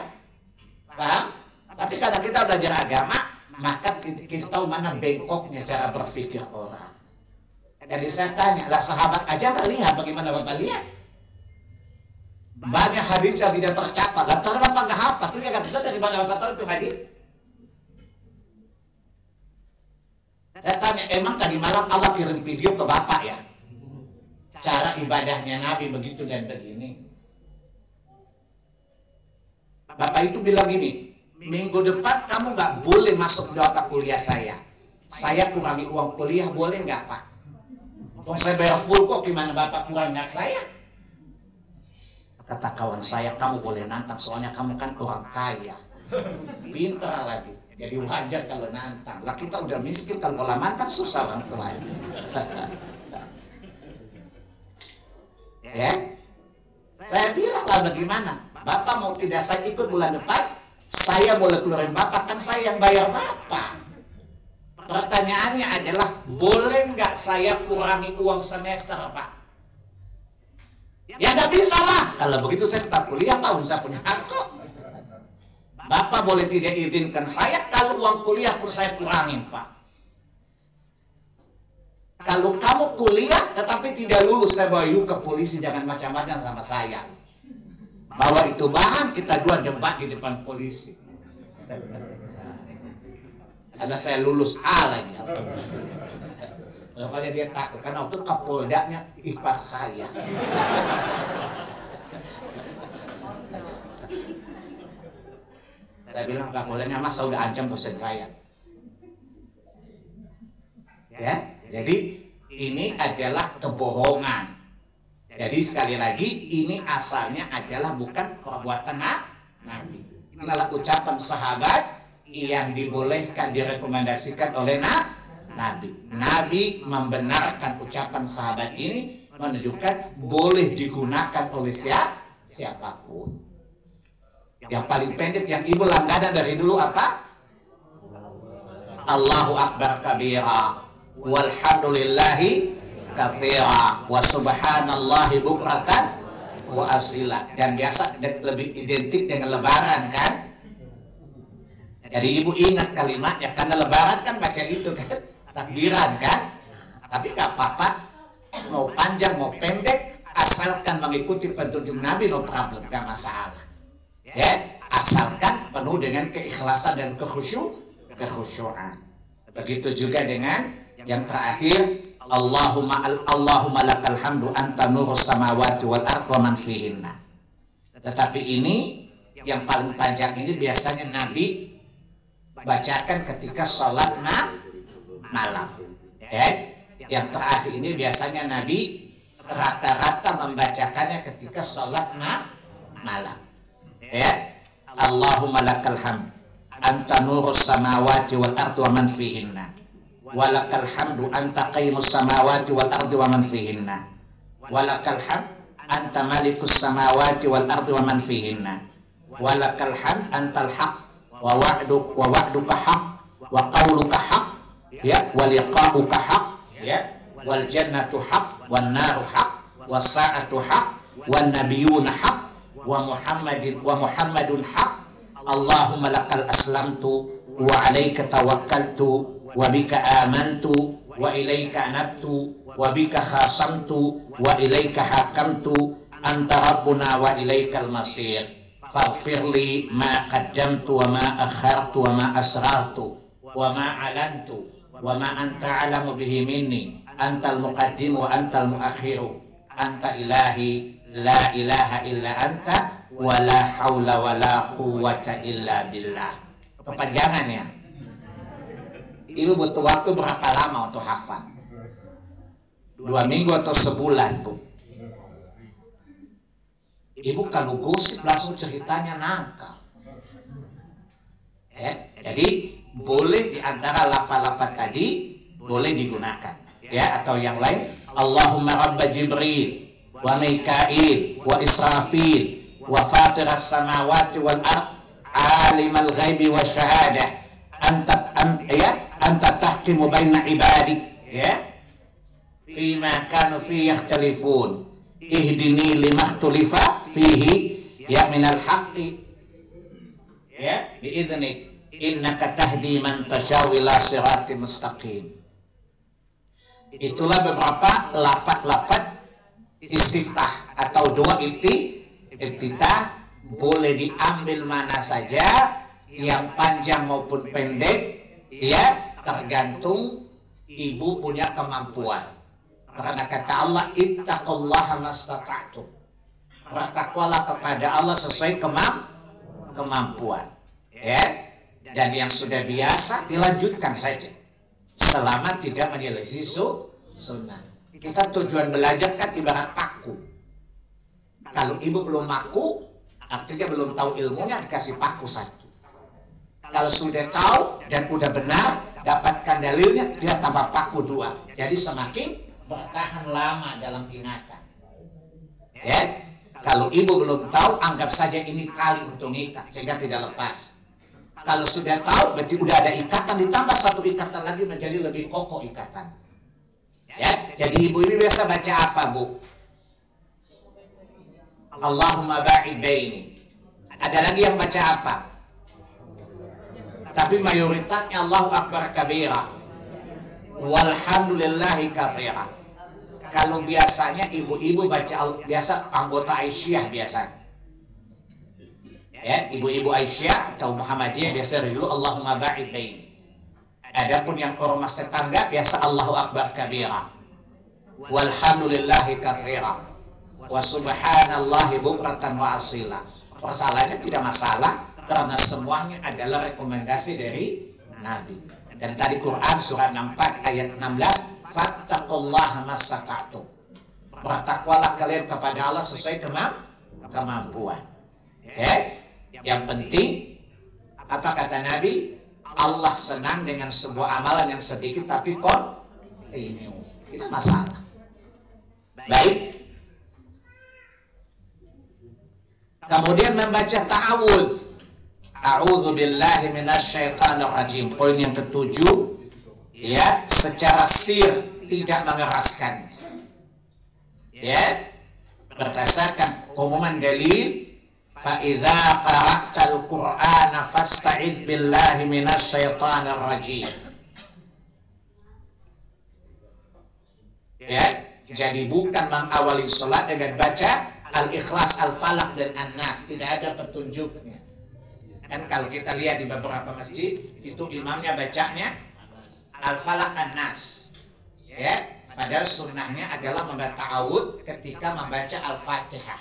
Paham? Tapi kalau kita belajar agama, maka kita tahu mana bengkoknya cara berpikir orang. Jadi saya tanya, lah sahabat aja nggak lihat, bagaimana Bapak lihat? Banyak hadis yang tidak tercatat. Lah cara Bapak nggak hafal, itu nggak bisa dari mana Bapak tahu itu hadis? Saya tanya, emang tadi malam Allah kirim video ke Bapak ya? Cara ibadahnya Nabi begitu dan begini. Bapak itu bilang gini, minggu depan kamu nggak boleh masuk data kuliah saya. Saya kurangi uang kuliah, boleh nggak Pak? Kalau saya bayar full kok, gimana Bapak kurang nggak saya? Kata kawan saya, kamu boleh nantang, soalnya kamu kan orang kaya. Pintar lagi. Jadi wajar kalau nantang. Lah kita udah miskin, kalau nantang susah banget lagi. Ya, saya bilang lah bagaimana? Bapak mau tidak saya ikut bulan depan, saya boleh keluarin Bapak, kan saya yang bayar Bapak. Pertanyaannya adalah, boleh nggak saya kurangi uang semester Pak? Ya nggak bisa lah. Kalau begitu saya tetap kuliah Pak, bisa punya hak kok. Bapak boleh tidak izinkan saya kalau uang kuliah pun saya kurangin Pak. Kalau kamu kuliah tetapi tidak lulus, saya bawa you ke polisi, jangan macam-macam sama saya. Bawa itu bahan, kita 2 debat di depan polisi. Karena saya lulus A lagi. Makanya dia takut, karena waktu kapoldanya ipar saya. Saya bilang kapoldanya masa udah ancam dosen saya. Ya, jadi ini adalah kebohongan. Jadi sekali lagi ini asalnya adalah bukan perbuatan Nabi. Ini adalah ucapan sahabat, yang dibolehkan, direkomendasikan oleh Nabi. Nabi membenarkan ucapan sahabat ini, menunjukkan boleh digunakan oleh siapapun. Yang paling pendek yang ibu langganan dari dulu apa? Allahu Akbar kabira, walhamdulillahi katsira, wa subhanallahi bukratan wa asila. Dan biasa lebih identik dengan lebaran kan? Jadi ibu ingat kalimatnya, karena lebaran kan baca itu kan, takbiran kan. Tapi gak apa-apa, mau panjang mau pendek, asalkan mengikuti petunjuk Nabi, no problem, gak masalah. Ya, asalkan penuh dengan keikhlasan dan kekhusyuan. Begitu juga dengan yang terakhir, Allahumma lakal hamdu anta nurus samawati wal ardh wa man fihinna. Tetapi ini yang paling panjang ini biasanya Nabi bacakan ketika sholat malam. Yang terakhir ini biasanya Nabi rata-rata membacakannya ketika sholat malam. Allahumma lakal hamd anta nurus samawati wal ardi wa man fihinna, walakal hamdu anta qayyimus samawati wal ardi wa man fihinna, walakal hamd anta malikus samawati wal ardi wa man fihinna, walakal hamd antal haq wa wa'duka haq wa qawluka haq, ya, wa liqa'uka haq, ya, wal jannatu haq wan naru haq was sa'atu haq wan nabiyyuna haq wa Muhammadun haq. Allahumma lakal aslamtu wa alaika tawakkaltu wa bika amantu wa ilaika anabtu wa bika khasamtu wa ilaika hakamtu anta rabbuna wa ilaikal masir. Faghfirli ma qaddamtu wa ma akhartu wa ma asrartu wa ma alantu wa ma anta alamu bihi minni, antal muqaddim wa antal muakhiru, anta ilahi la ilaha illa anta wa la haula wa la quwwata illa billah. Kepanjangannya, ibu butuh waktu berapa lama untuk hafal? 2 minggu atau sebulan, Bu? Ibu kalau gosip langsung ceritanya nangkal. Jadi boleh di antara lafaz-lafaz tadi boleh digunakan, ya, atau yang lain. Allahumma rabba Jibril wa Mikail wa Israfil wa fatiras samawati wal ard alimal ghaibi wa syahadah anta tahkimu baina ibadik, ya, fima kanu fi yakhtalifun ihdini limakhtulifa fihi ya minal haqqi, ya, biiznik innaka tahdi man tasyaw ila siratin mustaqim. Itulah beberapa lafaz-lafaz istiftah atau doa iftitah, boleh diambil mana saja, yang panjang maupun pendek, ya, tergantung ibu punya kemampuan. Karena kata Allah, ittaqullaha mastata'tum, bertakwalah kepada Allah sesuai kemampuan, ya. Dan yang sudah biasa dilanjutkan saja selama tidak menyelisih sunnah. Kita tujuan belajar kan ibarat paku. Kalau ibu belum paku, artinya belum tahu ilmunya, dikasih paku satu. Kalau sudah tahu dan udah benar, dapatkan dalilnya, dia tambah paku 2. Jadi semakin bertahan lama dalam ingatan. Ya, kalau ibu belum tahu, anggap saja ini tali untuk ngikat sehingga tidak lepas. Kalau sudah tahu, berarti udah ada ikatan, ditambah 1 ikatan lagi menjadi lebih kokoh ikatan. Ya, jadi ibu ini biasa baca apa, Bu? Allahumma ba'id baini. Ada lagi yang baca apa? Tapi mayoritasnya Allahu Akbar kabira, walhamdulillahi katsira. Kalau biasanya ibu-ibu baca, biasa anggota Aisyah biasa, ya, ibu-ibu Aisyah atau Muhammadiyah biasa dulu Allahumma ba'id baini. Adapun yang ormas tetangga biasa Allahu Akbar kabira, walhamdulillahi katsira, wa subhanallahi bukratan wa asila. Persalahannya tidak masalah karena semuanya adalah rekomendasi dari Nabi. Dan tadi Quran surah 64 ayat 16, fattaqullaha mastata'tum, bertakwalah kalian kepada Allah sesuai kemampuan. Yang penting apa kata Nabi? Allah senang dengan sebuah amalan yang sedikit tapi kontinu. Tidak masalah. Baik. Kemudian membaca ta'awudz. A'udzu billahi minasyaitonir rajim. Poin yang ketujuh, ya, secara sir, tidak mengeraskannya. Ya, berdasarkan umuman dalil, fa idza qara'tal qur'ana fasta'idz billahi minasyaitonir rajim. Ya, jadi bukan mengawali salat dengan baca Al-Ikhlas, Al-Falaq dan An-Nas, tidak ada petunjuknya. Kan kalau kita lihat di beberapa masjid itu imamnya bacanya Al-Falaq, An-Nas. Ya, padahal sunnahnya adalah membaca ta'awudz ketika membaca Al-Fatihah.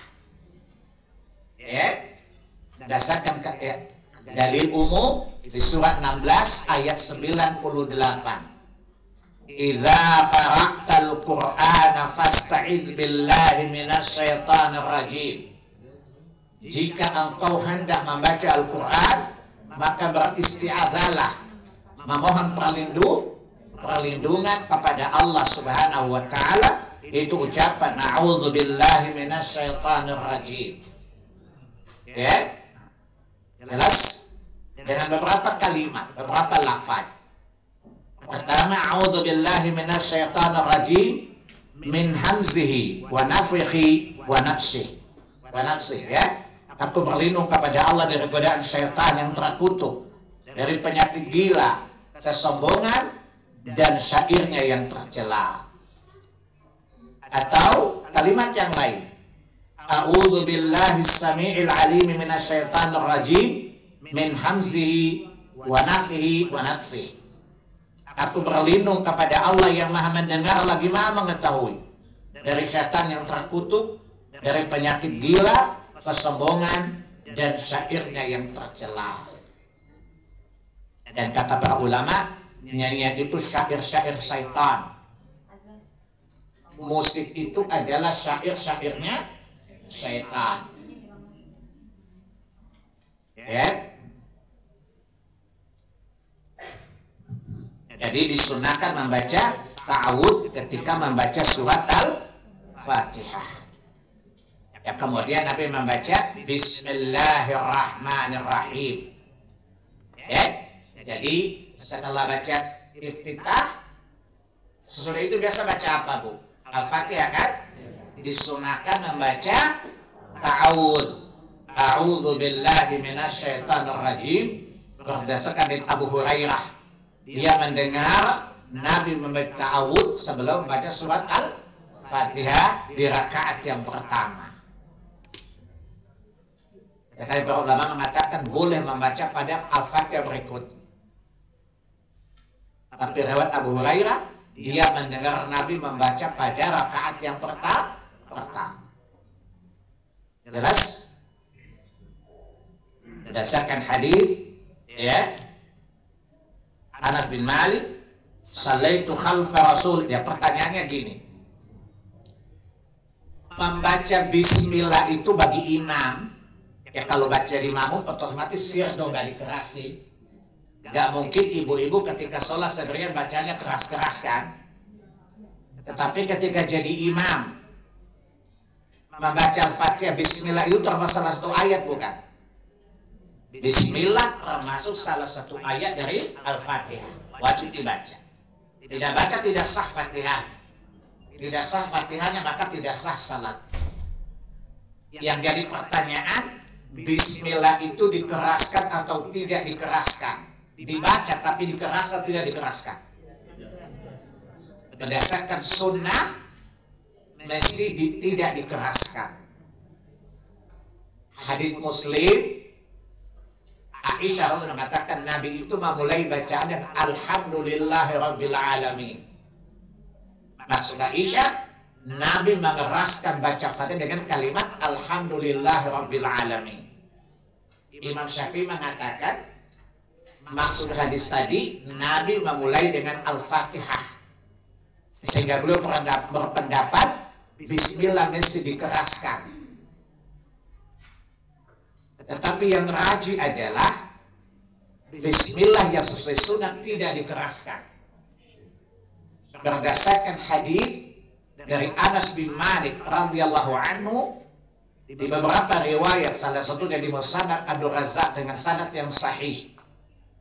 Ya, berdasarkan dalil umum di surat 16 ayat 98. Idza qara'tal Qur'ana fasta'idz billahi minasyaitonir rajim. Jika engkau hendak membaca Al-Qur'an, maka beristi'adzalah, memohon perlindungan kepada Allah Subhanahu wa taala, itu ucapan a'udzu billahi minasyaitonir rajim. Ya. Jelas? Dengan beberapa kalimat, beberapa lafaz. Pertama, a'udzu billahi minasyaitonir rajim min hamzihi wa nafthihi wa nafsihi. Wa nafsihi, ya. Aku berlindung kepada Allah dari godaan syaitan yang terkutuk, dari penyakit gila, kesombongan, dan syairnya yang tercela. Atau kalimat yang lain, a'udzu billahi as-sami'il 'alim minasyaitonir rajim min hamzihi wa nafthihi wa nafsihi. Aku berlindung kepada Allah yang maha mendengar lagi maha mengetahui dari syaitan yang terkutuk, dari penyakit gila, kesombongan, dan syairnya yang tercela. Dan kata para ulama, nyanyian itu syair-syair syaitan. Musik itu adalah syair-syairnya syaitan. Ya. Jadi disunahkan membaca ta'awudz ketika membaca surat Al-Fatihah. Ya, kemudian Nabi membaca Bismillahirrahmanirrahim. Ya, jadi setelah baca iftitah, sesudah itu biasa baca apa, Bu? Al-Fatihah kan? Disunahkan membaca ta'awudz. A'udzu billahi minasyaitonir rajim. Berdasarkan dari Abu Hurairah, dia mendengar Nabi membaca ta'awudz sebelum membaca surat Al-Fatihah di rakaat yang pertama. Tetapi para ulama mengatakan boleh membaca pada Al-Fatihah berikut. Tapi riwayat Abu Hurairah, dia mendengar Nabi membaca pada rakaat yang pertama. Jelas? Berdasarkan hadis, ya, Anas bin Malik, sallaitu khalfa Rasul. Ya, pertanyaannya gini, membaca bismillah itu bagi imam, ya kalau baca di makmum otomatis sir dong, gak dikerasin. Gak mungkin ibu-ibu ketika sholat sendirian bacanya keras-keras kan. Tetapi ketika jadi imam membaca Al-Fatihah, bismillah itu termasuk salah satu ayat, bukan? Bismillah termasuk salah satu ayat dari Al-Fatihah, wajib dibaca. Tidak baca tidak sah Fatihah. Tidak sah Fatihahnya, maka tidak sah salat. Yang jadi pertanyaan, bismillah itu dikeraskan atau tidak dikeraskan? Dibaca tapi dikeraskan tidak dikeraskan? Berdasarkan sunnah mesti tidak dikeraskan. Hadis Muslim, Aisyah mengatakan Nabi itu memulai bacaan yang Alhamdulillahirabbil alamin. Maksud Aisyah, Nabi mengeraskan baca Fatihah dengan kalimat Alhamdulillahirabbil alamin. Imam Syafi'i mengatakan maksud hadis tadi Nabi memulai dengan Al-Fatihah, sehingga beliau berpendapat bismillah mesti dikeraskan. Tetapi yang rajih adalah Bismillah yang sesuai sunnah tidak dikeraskan. Berdasarkan hadis dari Anas bin Malik radhiyallahu anhu, di beberapa riwayat, salah satunya di Musnad Abdul Razzaq dengan sanad yang sahih.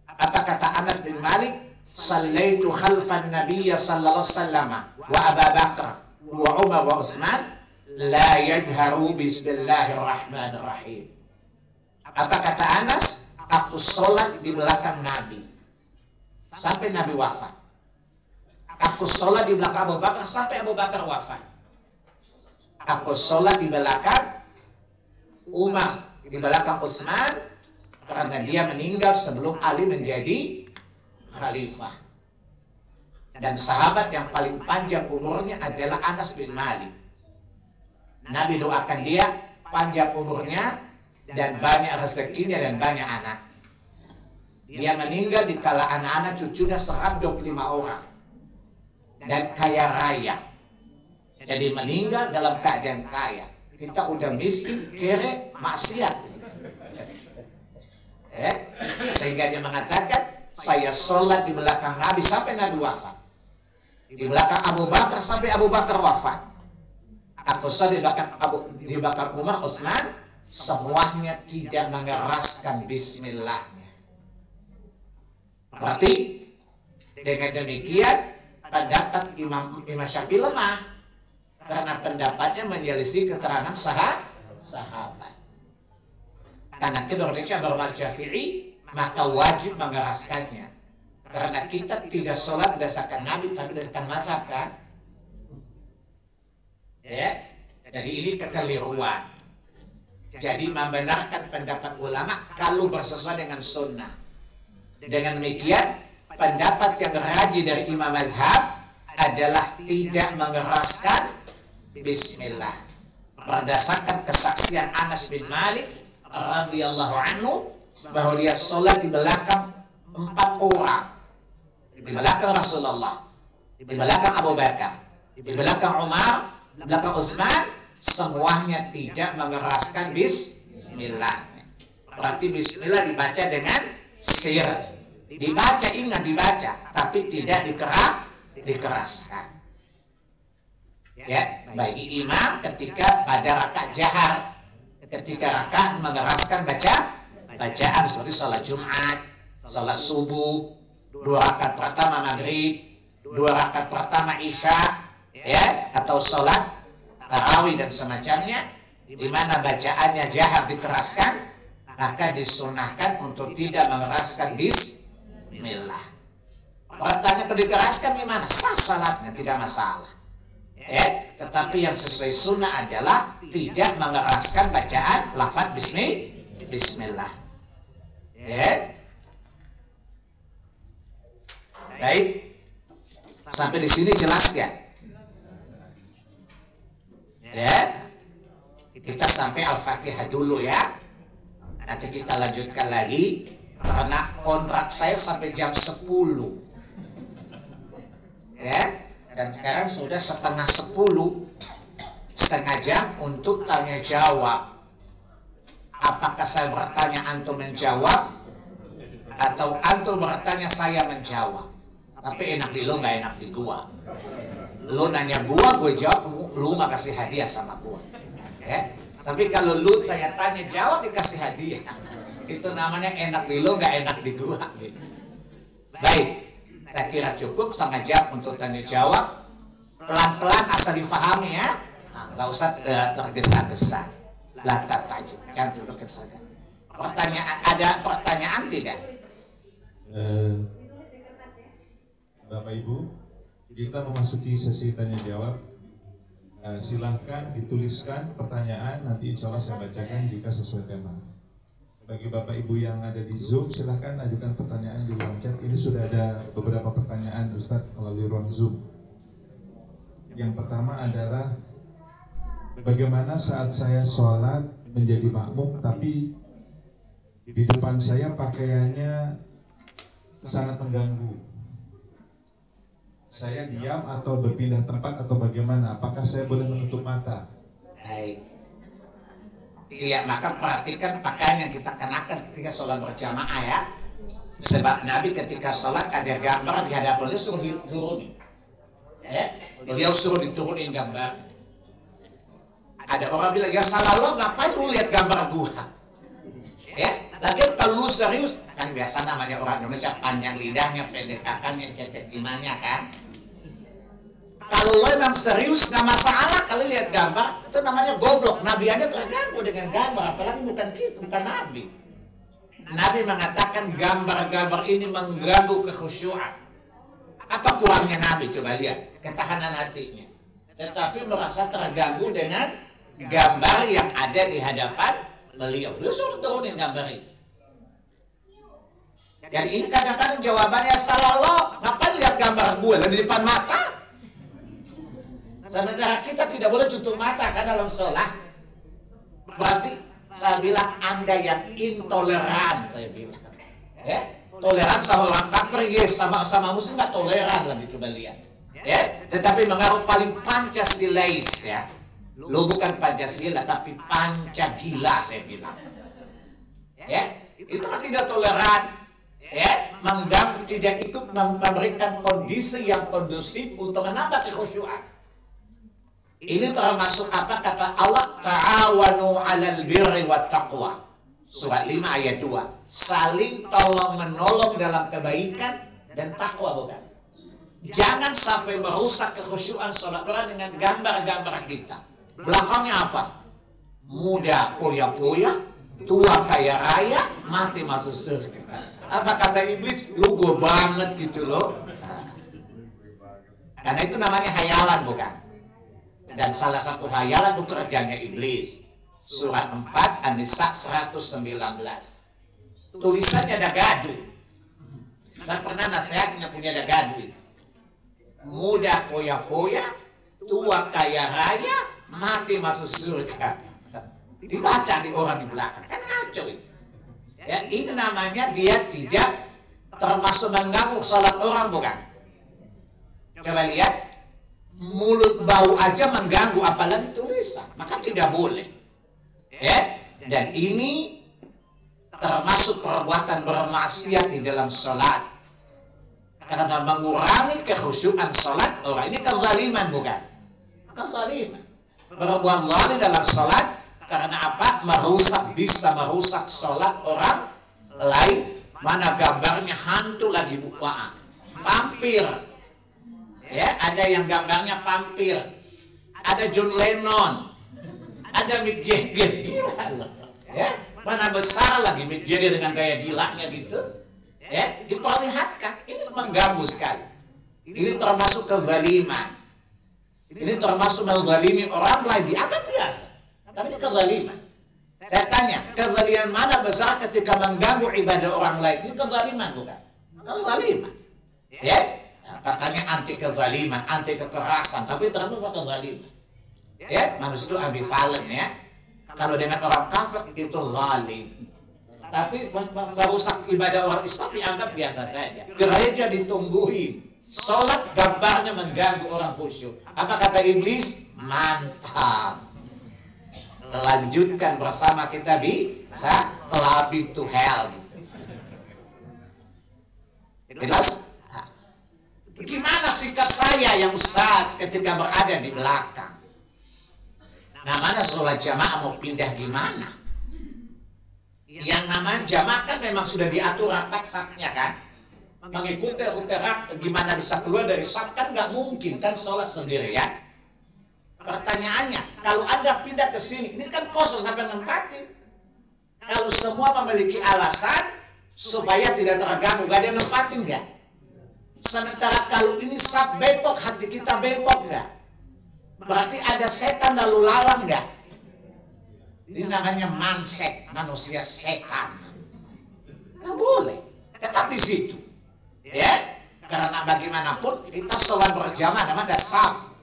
Apa kata Anas bin Malik? Sallaitu khalfan Nabiy sallallahu alaihi wasallam wa Abu Bakar wa Umar wa Utsman la yajharu bismillahirrahmanirrahim. Apa kata Anas? Aku sholat di belakang Nabi sampai Nabi wafat. Aku sholat di belakang Abu Bakar sampai Abu Bakar wafat. Aku sholat di belakang Umar, di belakang Utsman, karena dia meninggal sebelum Ali menjadi khalifah. Dan sahabat yang paling panjang umurnya adalah Anas bin Malik. Nabi doakan dia panjang umurnya dan banyak rezekinya dan banyak anak. Dia meninggal di kala anak-anak cucunya 125 orang dan kaya raya. Jadi meninggal dalam keadaan kaya. Kita udah miskin, kere, maksiat. Sehingga dia mengatakan, saya sholat di belakang Nabi sampai Nabi wafat. Di belakang Abu Bakar sampai Abu Bakar wafat. Aku sholat di belakang Umar, Utsman, semuanya tidak mengeraskan bismillahnya. Berarti dengan demikian pendapat Imam Syafi'i lemah karena pendapatnya menyelisih keterangan sahabat. Karena kedua Indonesia bermadzhab Syafi'i, maka wajib mengeraskannya. Karena kita tidak sholat berdasarkan Nabi, tapi berdasarkan mazhab kan? Ya, jadi ini kekeliruan. Jadi membenarkan pendapat ulama kalau bersesuaian dengan sunnah. Dengan demikian, pendapat yang rajih dari Imam Mazhab adalah tidak mengeraskan Bismillah. Berdasarkan kesaksian Anas bin Malik radhiyallahu anhu bahwa dia sholat di belakang 4 orang, di belakang Rasulullah, di belakang Abu Bakar, di belakang Umar, di belakang Utsman, semuanya tidak mengeraskan Bismillah. Berarti Bismillah dibaca dengan sir, dibaca, ingat dibaca, tapi tidak dikeraskan. Ya, bagi imam ketika pada rakaat jahar, ketika rakaat mengeraskan bacaan seperti salat Jumat, salat subuh, 2 rakaat pertama maghrib, 2 rakaat pertama isya, ya, atau salat tarawih dan semacamnya, di mana bacaannya jahar dikeraskan, maka disunahkan untuk tidak mengeraskan Bismillah. Pertanyaan kalau dikeraskan gimana? Sah salatnya, tidak masalah. Ya, tetapi yang sesuai sunnah adalah tidak mengeraskan bacaan lafaz Bismillah. Ya. Baik. Sampai di sini jelas ya? Ya. Kita sampai Al-Fatihah dulu ya. Nanti kita lanjutkan lagi karena kontrak saya sampai jam 10. Ya. Dan sekarang sudah setengah 10, setengah jam untuk tanya jawab. Apakah saya bertanya antum menjawab, atau antum bertanya saya menjawab? Tapi enak di lu, nggak enak di gua. Lu nanya gua, gue jawab, lu nggak kasih hadiah sama gua. Ya? Tapi kalau lu saya tanya jawab dikasih hadiah, itu namanya enak di lu, nggak enak di gua. Baik. Saya kira cukup setengah jam untuk tanya jawab. Pelan-pelan asal difahami ya. Nggak usah tergesa-gesa. Lantar tajuk. Yang duduk saja. Ada pertanyaan tidak? Bapak Ibu, kita memasuki sesi tanya jawab. Silahkan dituliskan pertanyaan. Nanti insya Allah saya bacakan jika sesuai tema. Bagi Bapak Ibu yang ada di Zoom, silahkan ajukan pertanyaan di ruang chat. Ini sudah ada beberapa pertanyaan Ustadz melalui ruang Zoom. Yang pertama adalah, bagaimana saat saya sholat menjadi makmum, tapi di depan saya pakaiannya sangat mengganggu. Saya diam atau berpindah tempat atau bagaimana? Apakah saya boleh menutup mata? Baik. Iya, maka perhatikan pakaian yang kita kenakan ketika sholat berjamaah ya. Sebab Nabi ketika sholat ada gambar di hadapan beliau suruh diturunin. Beliau suruh diturunin gambar. Ada orang bilang, ya salah lo, ngapain lu lihat gambar gua? Lagi kalau lu serius, kan biasa namanya orang Indonesia panjang lidahnya, pendek kakaknya, cetek imannya kan. Kalau lo emang serius, nggak masalah kali lihat gambar, itu namanya goblok. Nabi aja terganggu dengan gambar, apalagi bukan kita, bukan Nabi. Nabi mengatakan gambar-gambar ini mengganggu kekhusyuan. Apa kurangnya Nabi? Coba lihat ketahanan hatinya. Tetapi merasa terganggu dengan gambar yang ada di hadapan beliau. Beliau suruh turunin gambar itu. Jadi ini kadang-kadang jawabannya salah lo. Ngapain lihat gambar gue di depan mata? Sementara kita tidak boleh tutup mata kan dalam sholat. Berarti saya bilang Anda yang intoleran, saya bilang. Toleran sama orang kafir, sama muslim nggak toleran lah, coba lihat. Tetapi mengaruh paling Pancasilais ya. Lo bukan Pancasila tapi Pancagila saya bilang. Itu kan tidak toleran. Mengganggu, tidak ikut memberikan kondisi yang kondusif untuk menambah kekhusyuan. Ini termasuk apa kata Allah, ta'awanu 'alal birri wat taqwa. Surat 5 ayat 2. Saling tolong menolong dalam kebaikan dan takwa, bukan? Jangan sampai merusak kekhusyuan salat orang dengan gambar-gambar kita. Belakangnya apa? Muda poya-poya, tua kaya raya, mati masuk surga. Apa kata iblis? Lu gue banget gitu loh. Karena itu namanya hayalan, bukan? Dan salah satu hayalan itu kerjanya iblis. Surat 4 An-Nisa 119. Tulisannya ada gaduh. Dan pernah nasihatnya punya ada gaduh. Muda foya-foya, tua kaya raya, mati masuk surga. Dibaca di orang di belakang. Kan ngaco itu. Ini namanya dia tidak termasuk mengganggu salat orang, bukan? Coba lihat. Mulut bau aja mengganggu, apalagi tulisan, maka tidak boleh. Dan ini termasuk perbuatan bermaksiat di dalam sholat, karena mengurangi kekhusyuan sholat orang. Ini kezaliman, bukan? Kezaliman. Berbuat zalim dalam sholat karena apa? Bisa merusak sholat orang lain. Mana gambarnya hantu lagi bukaan, vampir. Ada yang gambarnya vampir, ada John Lennon, ada Mick Jagger, gila loh. Mana besar lagi Mick Jagger dengan gaya gilanya gitu. Diperlihatkan, ini mengganggu sekali. Ini termasuk kezaliman. Ini termasuk menzalimi orang lain, dianggap biasa. Tapi ini kezaliman. Saya tanya, kezaliman mana besar ketika mengganggu ibadah orang lain? Ini kezaliman, bukan? Kezaliman. Katanya anti kezaliman, anti kekerasan, tapi ternyata kezaliman. Manusia itu ambivalen ya. Kalau dengan orang kafir itu zalim. Tapi merusak ibadah orang Islam dianggap biasa saja. Gereja ditungguin. Sholat gambarnya mengganggu orang khusyuk. Apa kata iblis? Mantap. Lanjutkan bersama kita bisa telapi to hell gitu. Jelas? Gimana sikap saya yang Ustaz ketika berada di belakang? Namanya sholat jamaah mau pindah gimana? Yang namanya jamaah kan memang sudah diatur rapat safnya kan? Mengikuti gimana bisa keluar dari saf kan nggak mungkin kan sholat sendirian. Pertanyaannya, kalau Anda pindah ke sini, ini kan kosong sampai nempatin. Kalau semua memiliki alasan supaya tidak terganggu, gak ada yang nempatin nggak? Sementara kalau ini saf bengkok, hati kita bengkok nggak? Berarti ada setan lalu lalang nggak? Ini namanya mansek, manusia setan. Nggak boleh, tetap di situ. Karena bagaimanapun kita sholat berjamaah namanya saf.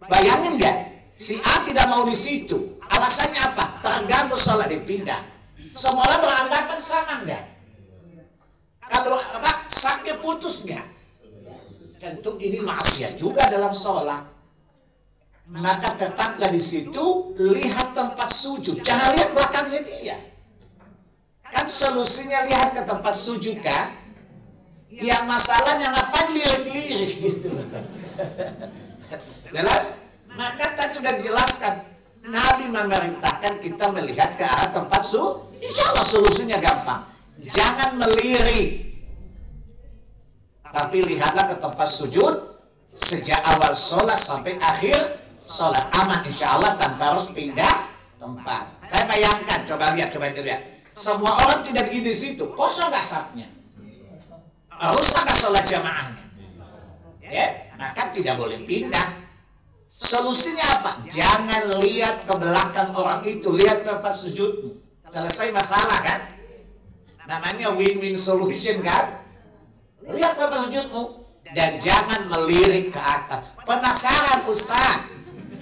Bayangin nggak? Si A tidak mau di situ. Alasannya apa? Terganggu sholat dipindah. Semua orang beranggapan sama nggak? Kalau apa? Safnya putus nggak? Tentu ini maksiat juga dalam sholat. Maka tetaplah di situ, lihat tempat sujud. Jangan lihat belakangnya dia. Kan solusinya lihat ke tempat sujud kan. Yang masalahnya ngapain lirik-lirik gitu. Jelas? Maka tadi sudah dijelaskan. Nabi memerintahkan kita melihat ke arah tempat sujud. Insya Allah solusinya gampang. Jangan melirik. Tapi lihatlah ke tempat sujud sejak awal sholat sampai akhir sholat. Aman insya Allah tanpa harus pindah tempat. Saya bayangkan, coba dilihat. Semua orang tidak di situ. Kosong gak safnya? Harus ada sholat jamaahnya. Ya, maka tidak boleh pindah. Solusinya apa? Jangan lihat ke belakang orang itu, lihat tempat sujudmu. Selesai masalah kan? Namanya win-win solution kan? Lihat tempat sujudmu dan jangan melirik ke atas. Penasaran Ustaz?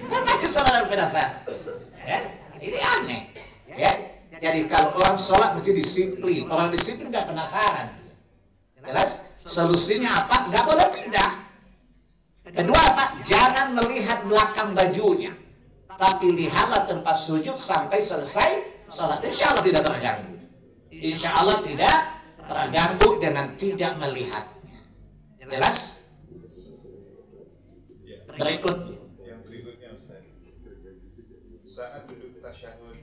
Kenapa saudara penasaran? Ya, ini aneh. Ya, jadi kalau orang sholat mesti disiplin. Orang disiplin nggak penasaran. Jelas? Solusinya apa? Nggak boleh pindah. Kedua apa? Jangan melihat belakang bajunya, tapi lihatlah tempat sujud sampai selesai sholat. Insya Allah tidak terganggu. Insya Allah tidak terganggu dengan tidak melihatnya. Jelas? Berikutnya. Yang berikutnya Ustaz. Saat duduk tasyahud,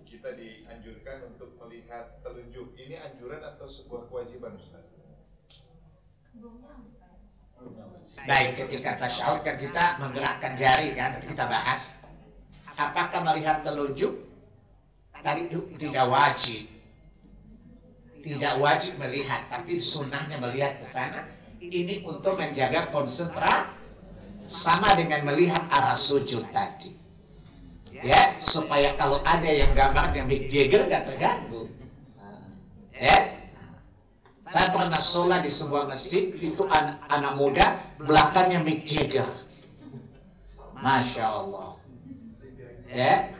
kita dianjurkan untuk melihat telunjuk. Ini anjuran atau sebuah kewajiban Ustaz? Baik, ketika tasyahud kan kita menggerakkan jari kan, kita bahas apakah melihat telunjuk tadi tidak wajib melihat, tapi sunnahnya melihat ke sana. Ini untuk menjaga konsentrasi sama dengan melihat arah sujud tadi, ya, supaya kalau ada yang gambarnya Mick Jagger gak terganggu. Ya, saya pernah sholat di sebuah masjid, itu anak muda, belakangnya Mick Jagger. Masya Allah. Ya,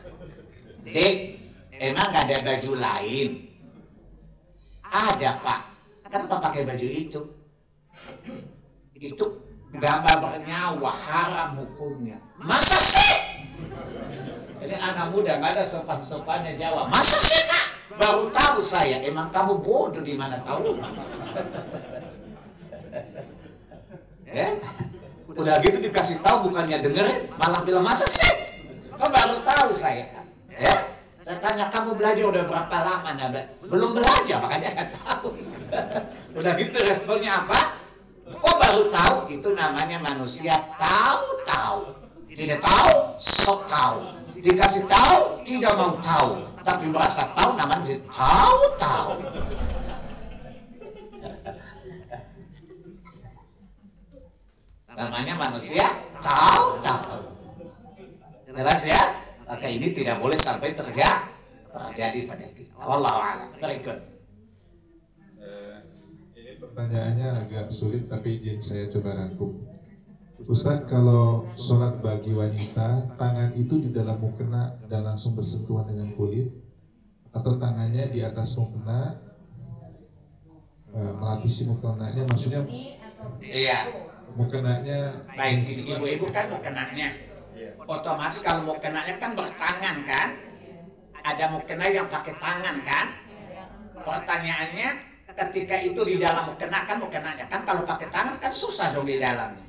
Dek, emang gak ada baju lain? Ada Pak. Kenapa pakai baju itu? Itu gambar bernyawa, haram hukumnya. Masa sih? Ini anak muda, gak ada sopan-sopannya jawab. Masa sih Pak? Baru tahu saya, emang kamu bodoh di mana tahu? Ya, udah gitu dikasih tahu bukannya dengerin, malah bilang masa sih? Kok baru tahu saya? Ya, saya tanya kamu belajar udah berapa lama? Belum belajar, makanya nggak tahu. Udah gitu responnya apa? Kok baru tahu? Itu namanya manusia tahu-tahu, tidak tahu, sok tahu. Dikasih tahu, tidak mau tahu. Tapi merasa tahu namanya tahu-tahu. Namanya manusia tahu-tahu. Jelas ya? Maka ini tidak boleh sampai terjadi pada kita. Wallahu a'lam. Berikut. Ini pertanyaannya agak sulit tapi izin saya coba rangkum. Ustaz, kalau sholat bagi wanita, tangan itu di dalam mukena dan langsung bersentuhan dengan kulit, atau tangannya di atas mukena, melapisi mukenanya, maksudnya Iya. mukenanya. Baik, ibu-ibu kan mukenanya. Otomatis kalau mukenanya kan bertangan kan? Ada mukena yang pakai tangan kan? Pertanyaannya, ketika itu di dalam mukena kan mukenanya kan kalau pakai tangan kan susah dong di dalamnya.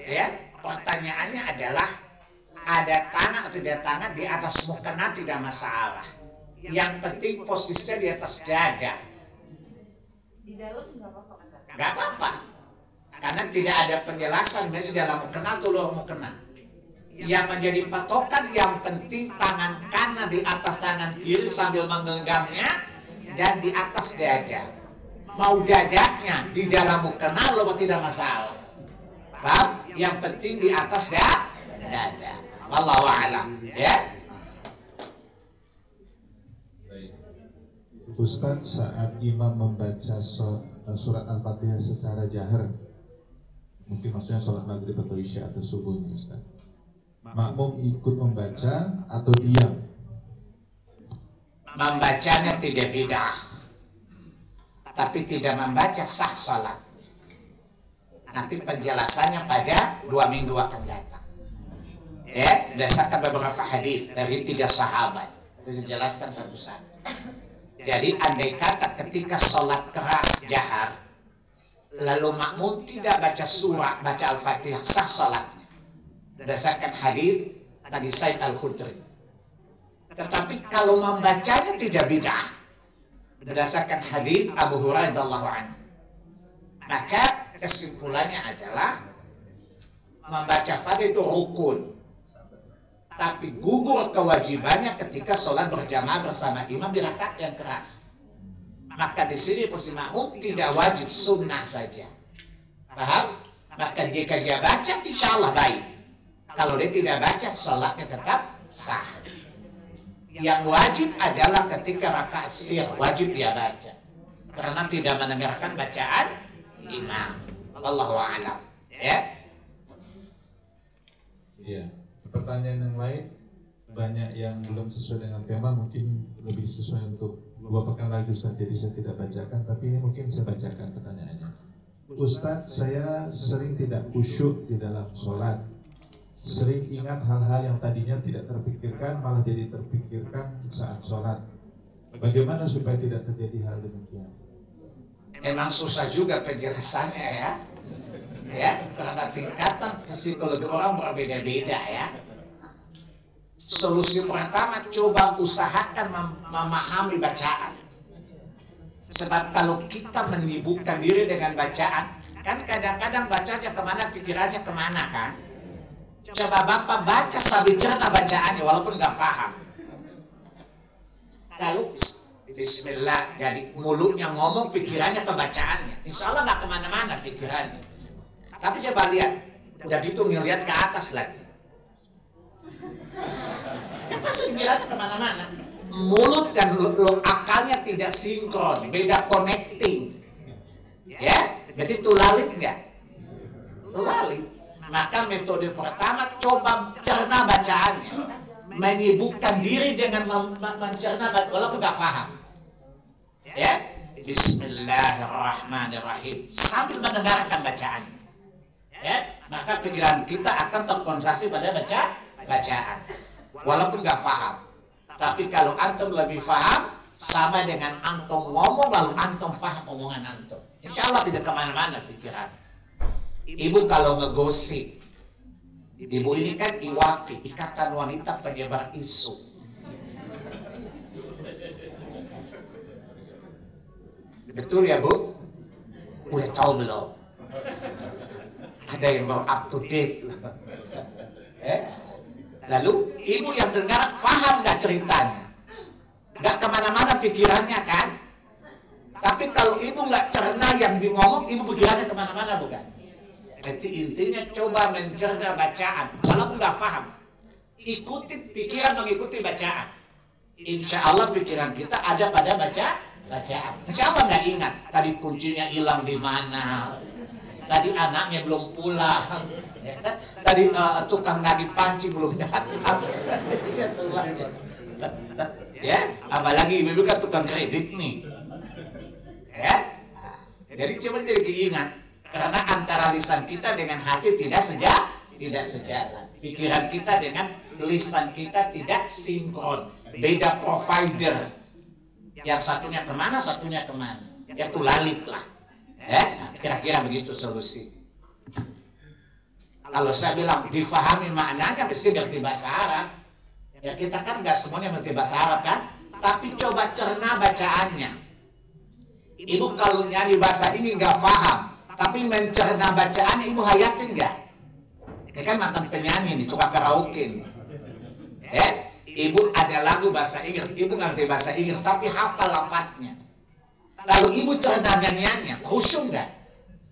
Ya, pertanyaannya adalah ada tangan atau tidak tangan di atas mukena tidak masalah. Yang penting posisinya di atas dada. Di dalam Nggak apa-apa. Karena tidak ada penjelasan di dalam mukena atau luar mukena. Yang menjadi patokan yang penting tangan kanan di atas tangan kiri sambil menggenggamnya dan di atas dada. Mau dadanya di dalam mukena lo tidak masalah. Paham? Yang penting di atas dada. Wallahu a'lam. Ya. Ustaz, saat imam membaca surat Al-Fatihah secara jahar, mungkin maksudnya sholat maghrib atau isya atau subuhnya Ustaz, makmum ikut membaca atau diam? Membacanya tidak bid'ah, tapi tidak membaca sah salat. Nanti penjelasannya pada 2 minggu akan datang. Ya, berdasarkan beberapa hadis dari 3 sahabat. Itu dijelaskan satu-satu. Jadi andai kata ketika sholat keras jahar, lalu makmum tidak baca surah, baca Al-Fatihah, sah sholatnya. Berdasarkan hadis tadi Said Al-Khudri. Tetapi kalau membacanya tidak bid'ah, berdasarkan hadis Abu Hurairah radhiyallahu anhu. Maka kesimpulannya adalah membaca Fatihah itu rukun, tapi gugur kewajibannya ketika sholat berjamaah bersama imam di rakaat yang keras. Maka di sini posisi makmum tidak wajib, sunnah saja. Paham? Maka jika dia baca, insya Allah baik. Kalau dia tidak baca, sholatnya tetap sah. Yang wajib adalah ketika rakaat sir, wajib dia baca, karena tidak mendengarkan bacaan imam. Wallahu a'lam. Ya. Iya. Pertanyaan yang lain banyak yang belum sesuai dengan tema, mungkin lebih sesuai untuk 2 pekan lagi Ustaz, jadi saya tidak bacakan, tapi ini mungkin saya bacakan pertanyaannya. Ustaz, saya sering tidak khusyuk di dalam sholat, sering ingat hal-hal yang tadinya tidak terpikirkan malah jadi terpikirkan saat sholat. Bagaimana supaya tidak terjadi hal demikian? Memang susah juga penjelasannya ya. Ya, karena tingkatan psikologi orang berbeda-beda ya. Solusi pertama, coba usahakan memahami bacaan. Sebab kalau kita menyibukkan diri dengan bacaan, kan kadang-kadang bacanya kemana, pikirannya kemana kan. Coba Bapak baca sambil cerna bacaannya walaupun nggak paham. Kalau Bismillah, jadi mulutnya ngomong, pikirannya ke bacaannya, insya Allah nggak kemana-mana pikirannya. Tapi coba lihat, udah gitu ngelihat ke atas lagi, ya pasti pikirannya kemana-mana. Mulut dan akalnya tidak sinkron, beda connecting. Ya, jadi tulalit nggak? Tulalit. Maka metode pertama, coba cerna bacaannya, menyibukkan diri dengan mencerna walaupun nggak paham. Ya, Bismillahirrahmanirrahim sambil mendengarkan bacaannya. Ya, maka pikiran kita akan terkonsentrasi pada bacaan walaupun nggak paham. Tapi kalau antum lebih paham, sama dengan antum ngomong lalu antum paham omongan antum, insya Allah tidak kemana-mana pikiran. Ibu kalau ngegosip, ibu ini kan IWAPI, Ikatan Wanita Penyebar Isu. Betul ya Bu? Udah tahu belum? Ada yang mau up to date. Lalu ibu yang dengar paham nggak ceritanya? Nggak kemana-mana pikirannya kan? Tapi kalau ibu nggak cerna yang ngomong, ibu pikirannya kemana-mana bukan? Jadi intinya coba mencerna bacaan, walaupun nggak paham, ikuti pikiran mengikuti bacaan. Insya Allah pikiran kita ada pada bacaan. Insya Allah nggak ingat tadi kuncinya hilang di mana, tadi anaknya belum pulang, tadi tukang nagih panci belum datang. Ya, apalagi ibu kan tukang kredit nih. Ya, jadi coba jadi diingat. Karena antara lisan kita dengan hati tidak sejalan. Pikiran kita dengan lisan kita tidak sinkron. Beda provider. Yang satunya kemana, satunya kemana. Ya tulalit lah. Kira-kira begitu solusi. Kalau saya bilang difahami maknanya mesti ngerti bahasa Arab. Ya kita kan nggak semuanya ngerti bahasa Arab kan. Tapi coba cerna bacaannya. Ibu kalau nyanyi bahasa ini nggak paham, tapi mencerna bacaannya ibu hayatin nggak? Ini kan mantan penyanyi nih, coba karaoke nih. Ibu ada lagu bahasa Inggris, ibu ngerti bahasa Inggris, tapi hafal lafadznya. Lalu ibu cerna nyanyiannya, khusyuk nggak?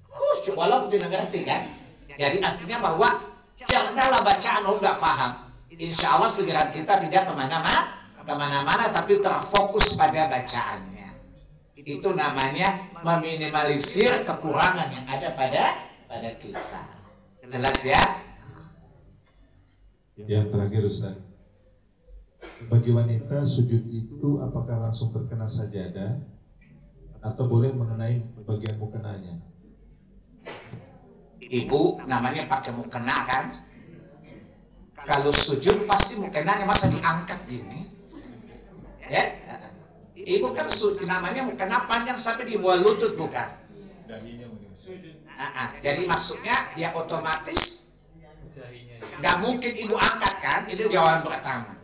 Khusyuk, walaupun tidak ngerti kan? Jadi artinya bahwa cernalah bacaan, nggak paham. Insya Allah pikiran kita tidak kemana-mana, tapi terfokus pada bacaannya. Itu namanya meminimalisir kekurangan yang ada pada kita. Jelas ya? Yang terakhir Ustaz, bagi wanita sujud itu apakah langsung terkena sajadah atau boleh mengenai bagian mukenanya? Ibu namanya pakai mukena kan? Kalau sujud pasti mukenanya masa diangkat gini? Ya? Ibu kan namanya mukena panjang sampai di bawah lutut bukan? Jadi maksudnya dia otomatis nggak mungkin ibu angkat kan? Itu jawaban pertama.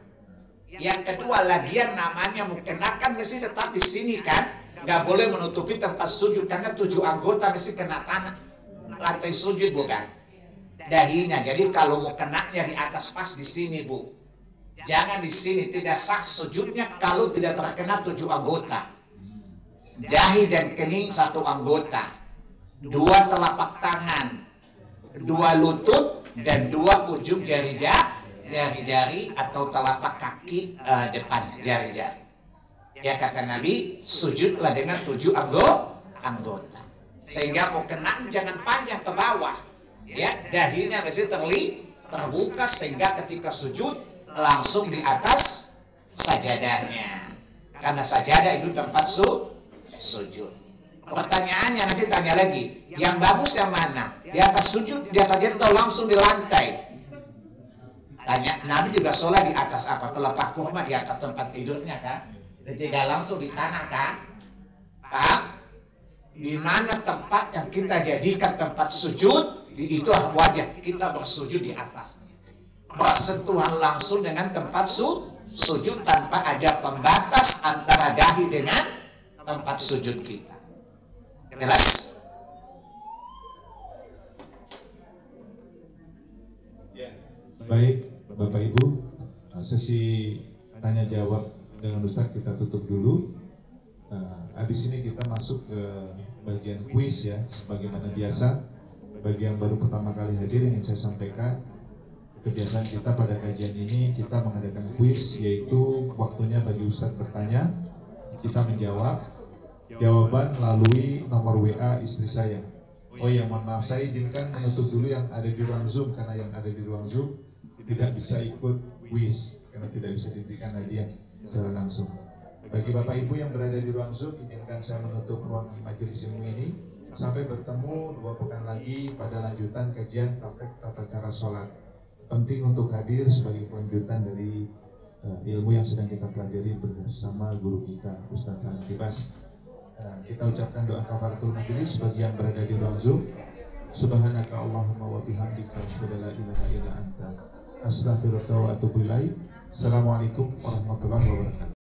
Yang kedua, lagian namanya mukena kan mesti tetap di sini kan? Nggak boleh menutupi tempat sujud karena 7 anggota mesti kena tanah lantai sujud bukan? Dahinya. Jadi kalau mukenanya di atas pas di sini bu. Jangan di sini, tidak sah sujudnya kalau tidak terkena 7 anggota. Dahi dan kening 1 anggota, 2 telapak tangan, 2 lutut dan 2 ujung jari-jari atau telapak kaki depannya, jari-jari. Ya kata Nabi, sujudlah dengan 7 anggota. Sehingga mau kena jangan panjang ke bawah. Ya, dahinya mesti terbuka sehingga ketika sujud langsung di atas sajadahnya. Karena sajadah itu tempat sujud. Pertanyaannya nanti tanya lagi, yang bagus yang mana? Di atas sujud, di atas dia atau langsung di lantai? Tanya, Nabi juga sholat di atas apa? Pelepah kurma di atas tempat tidurnya kan? Tidak langsung di tanah kan? Paham? Di mana tempat yang kita jadikan tempat sujud, itu wajah kita bersujud di atasnya. Bersentuhan langsung dengan tempat sujud tanpa ada pembatas antara dahi dengan tempat sujud kita. Jelas? Baik, Bapak Ibu, sesi tanya jawab dengan Ustaz kita tutup dulu. Habis ini kita masuk ke bagian kuis ya, sebagaimana biasa. Bagi yang baru pertama kali hadir yang ingin saya sampaikan, kebiasaan kita pada kajian ini kita mengadakan kuis, yaitu waktunya bagi Ustaz bertanya, kita menjawab. Jawaban melalui nomor WA istri saya. Oh ya, mohon maaf, saya izinkan menutup dulu yang ada di ruang Zoom, karena yang ada di ruang Zoom tidak bisa ikut kuis karena tidak bisa diberikan hadiah secara langsung. Bagi Bapak Ibu yang berada di ruang Zoom, izinkan saya menutup ruang majelis ilmu ini. Sampai bertemu 2 pekan lagi pada lanjutan kajian praktek tata cara sholat. Penting untuk hadir sebagai kelanjutan dari ilmu yang sedang kita pelajari bersama guru kita Ustaz Sanad Kibas. Kita ucapkan doa kafaratul majelis bagi yang berada di ruang Zoom. Subhanaka Allahumma wa bihamdika asyhadu an la ilaha illa anta astaghfiruka wa atubu ilaik. Assalamualaikum warahmatullahi wabarakatuh.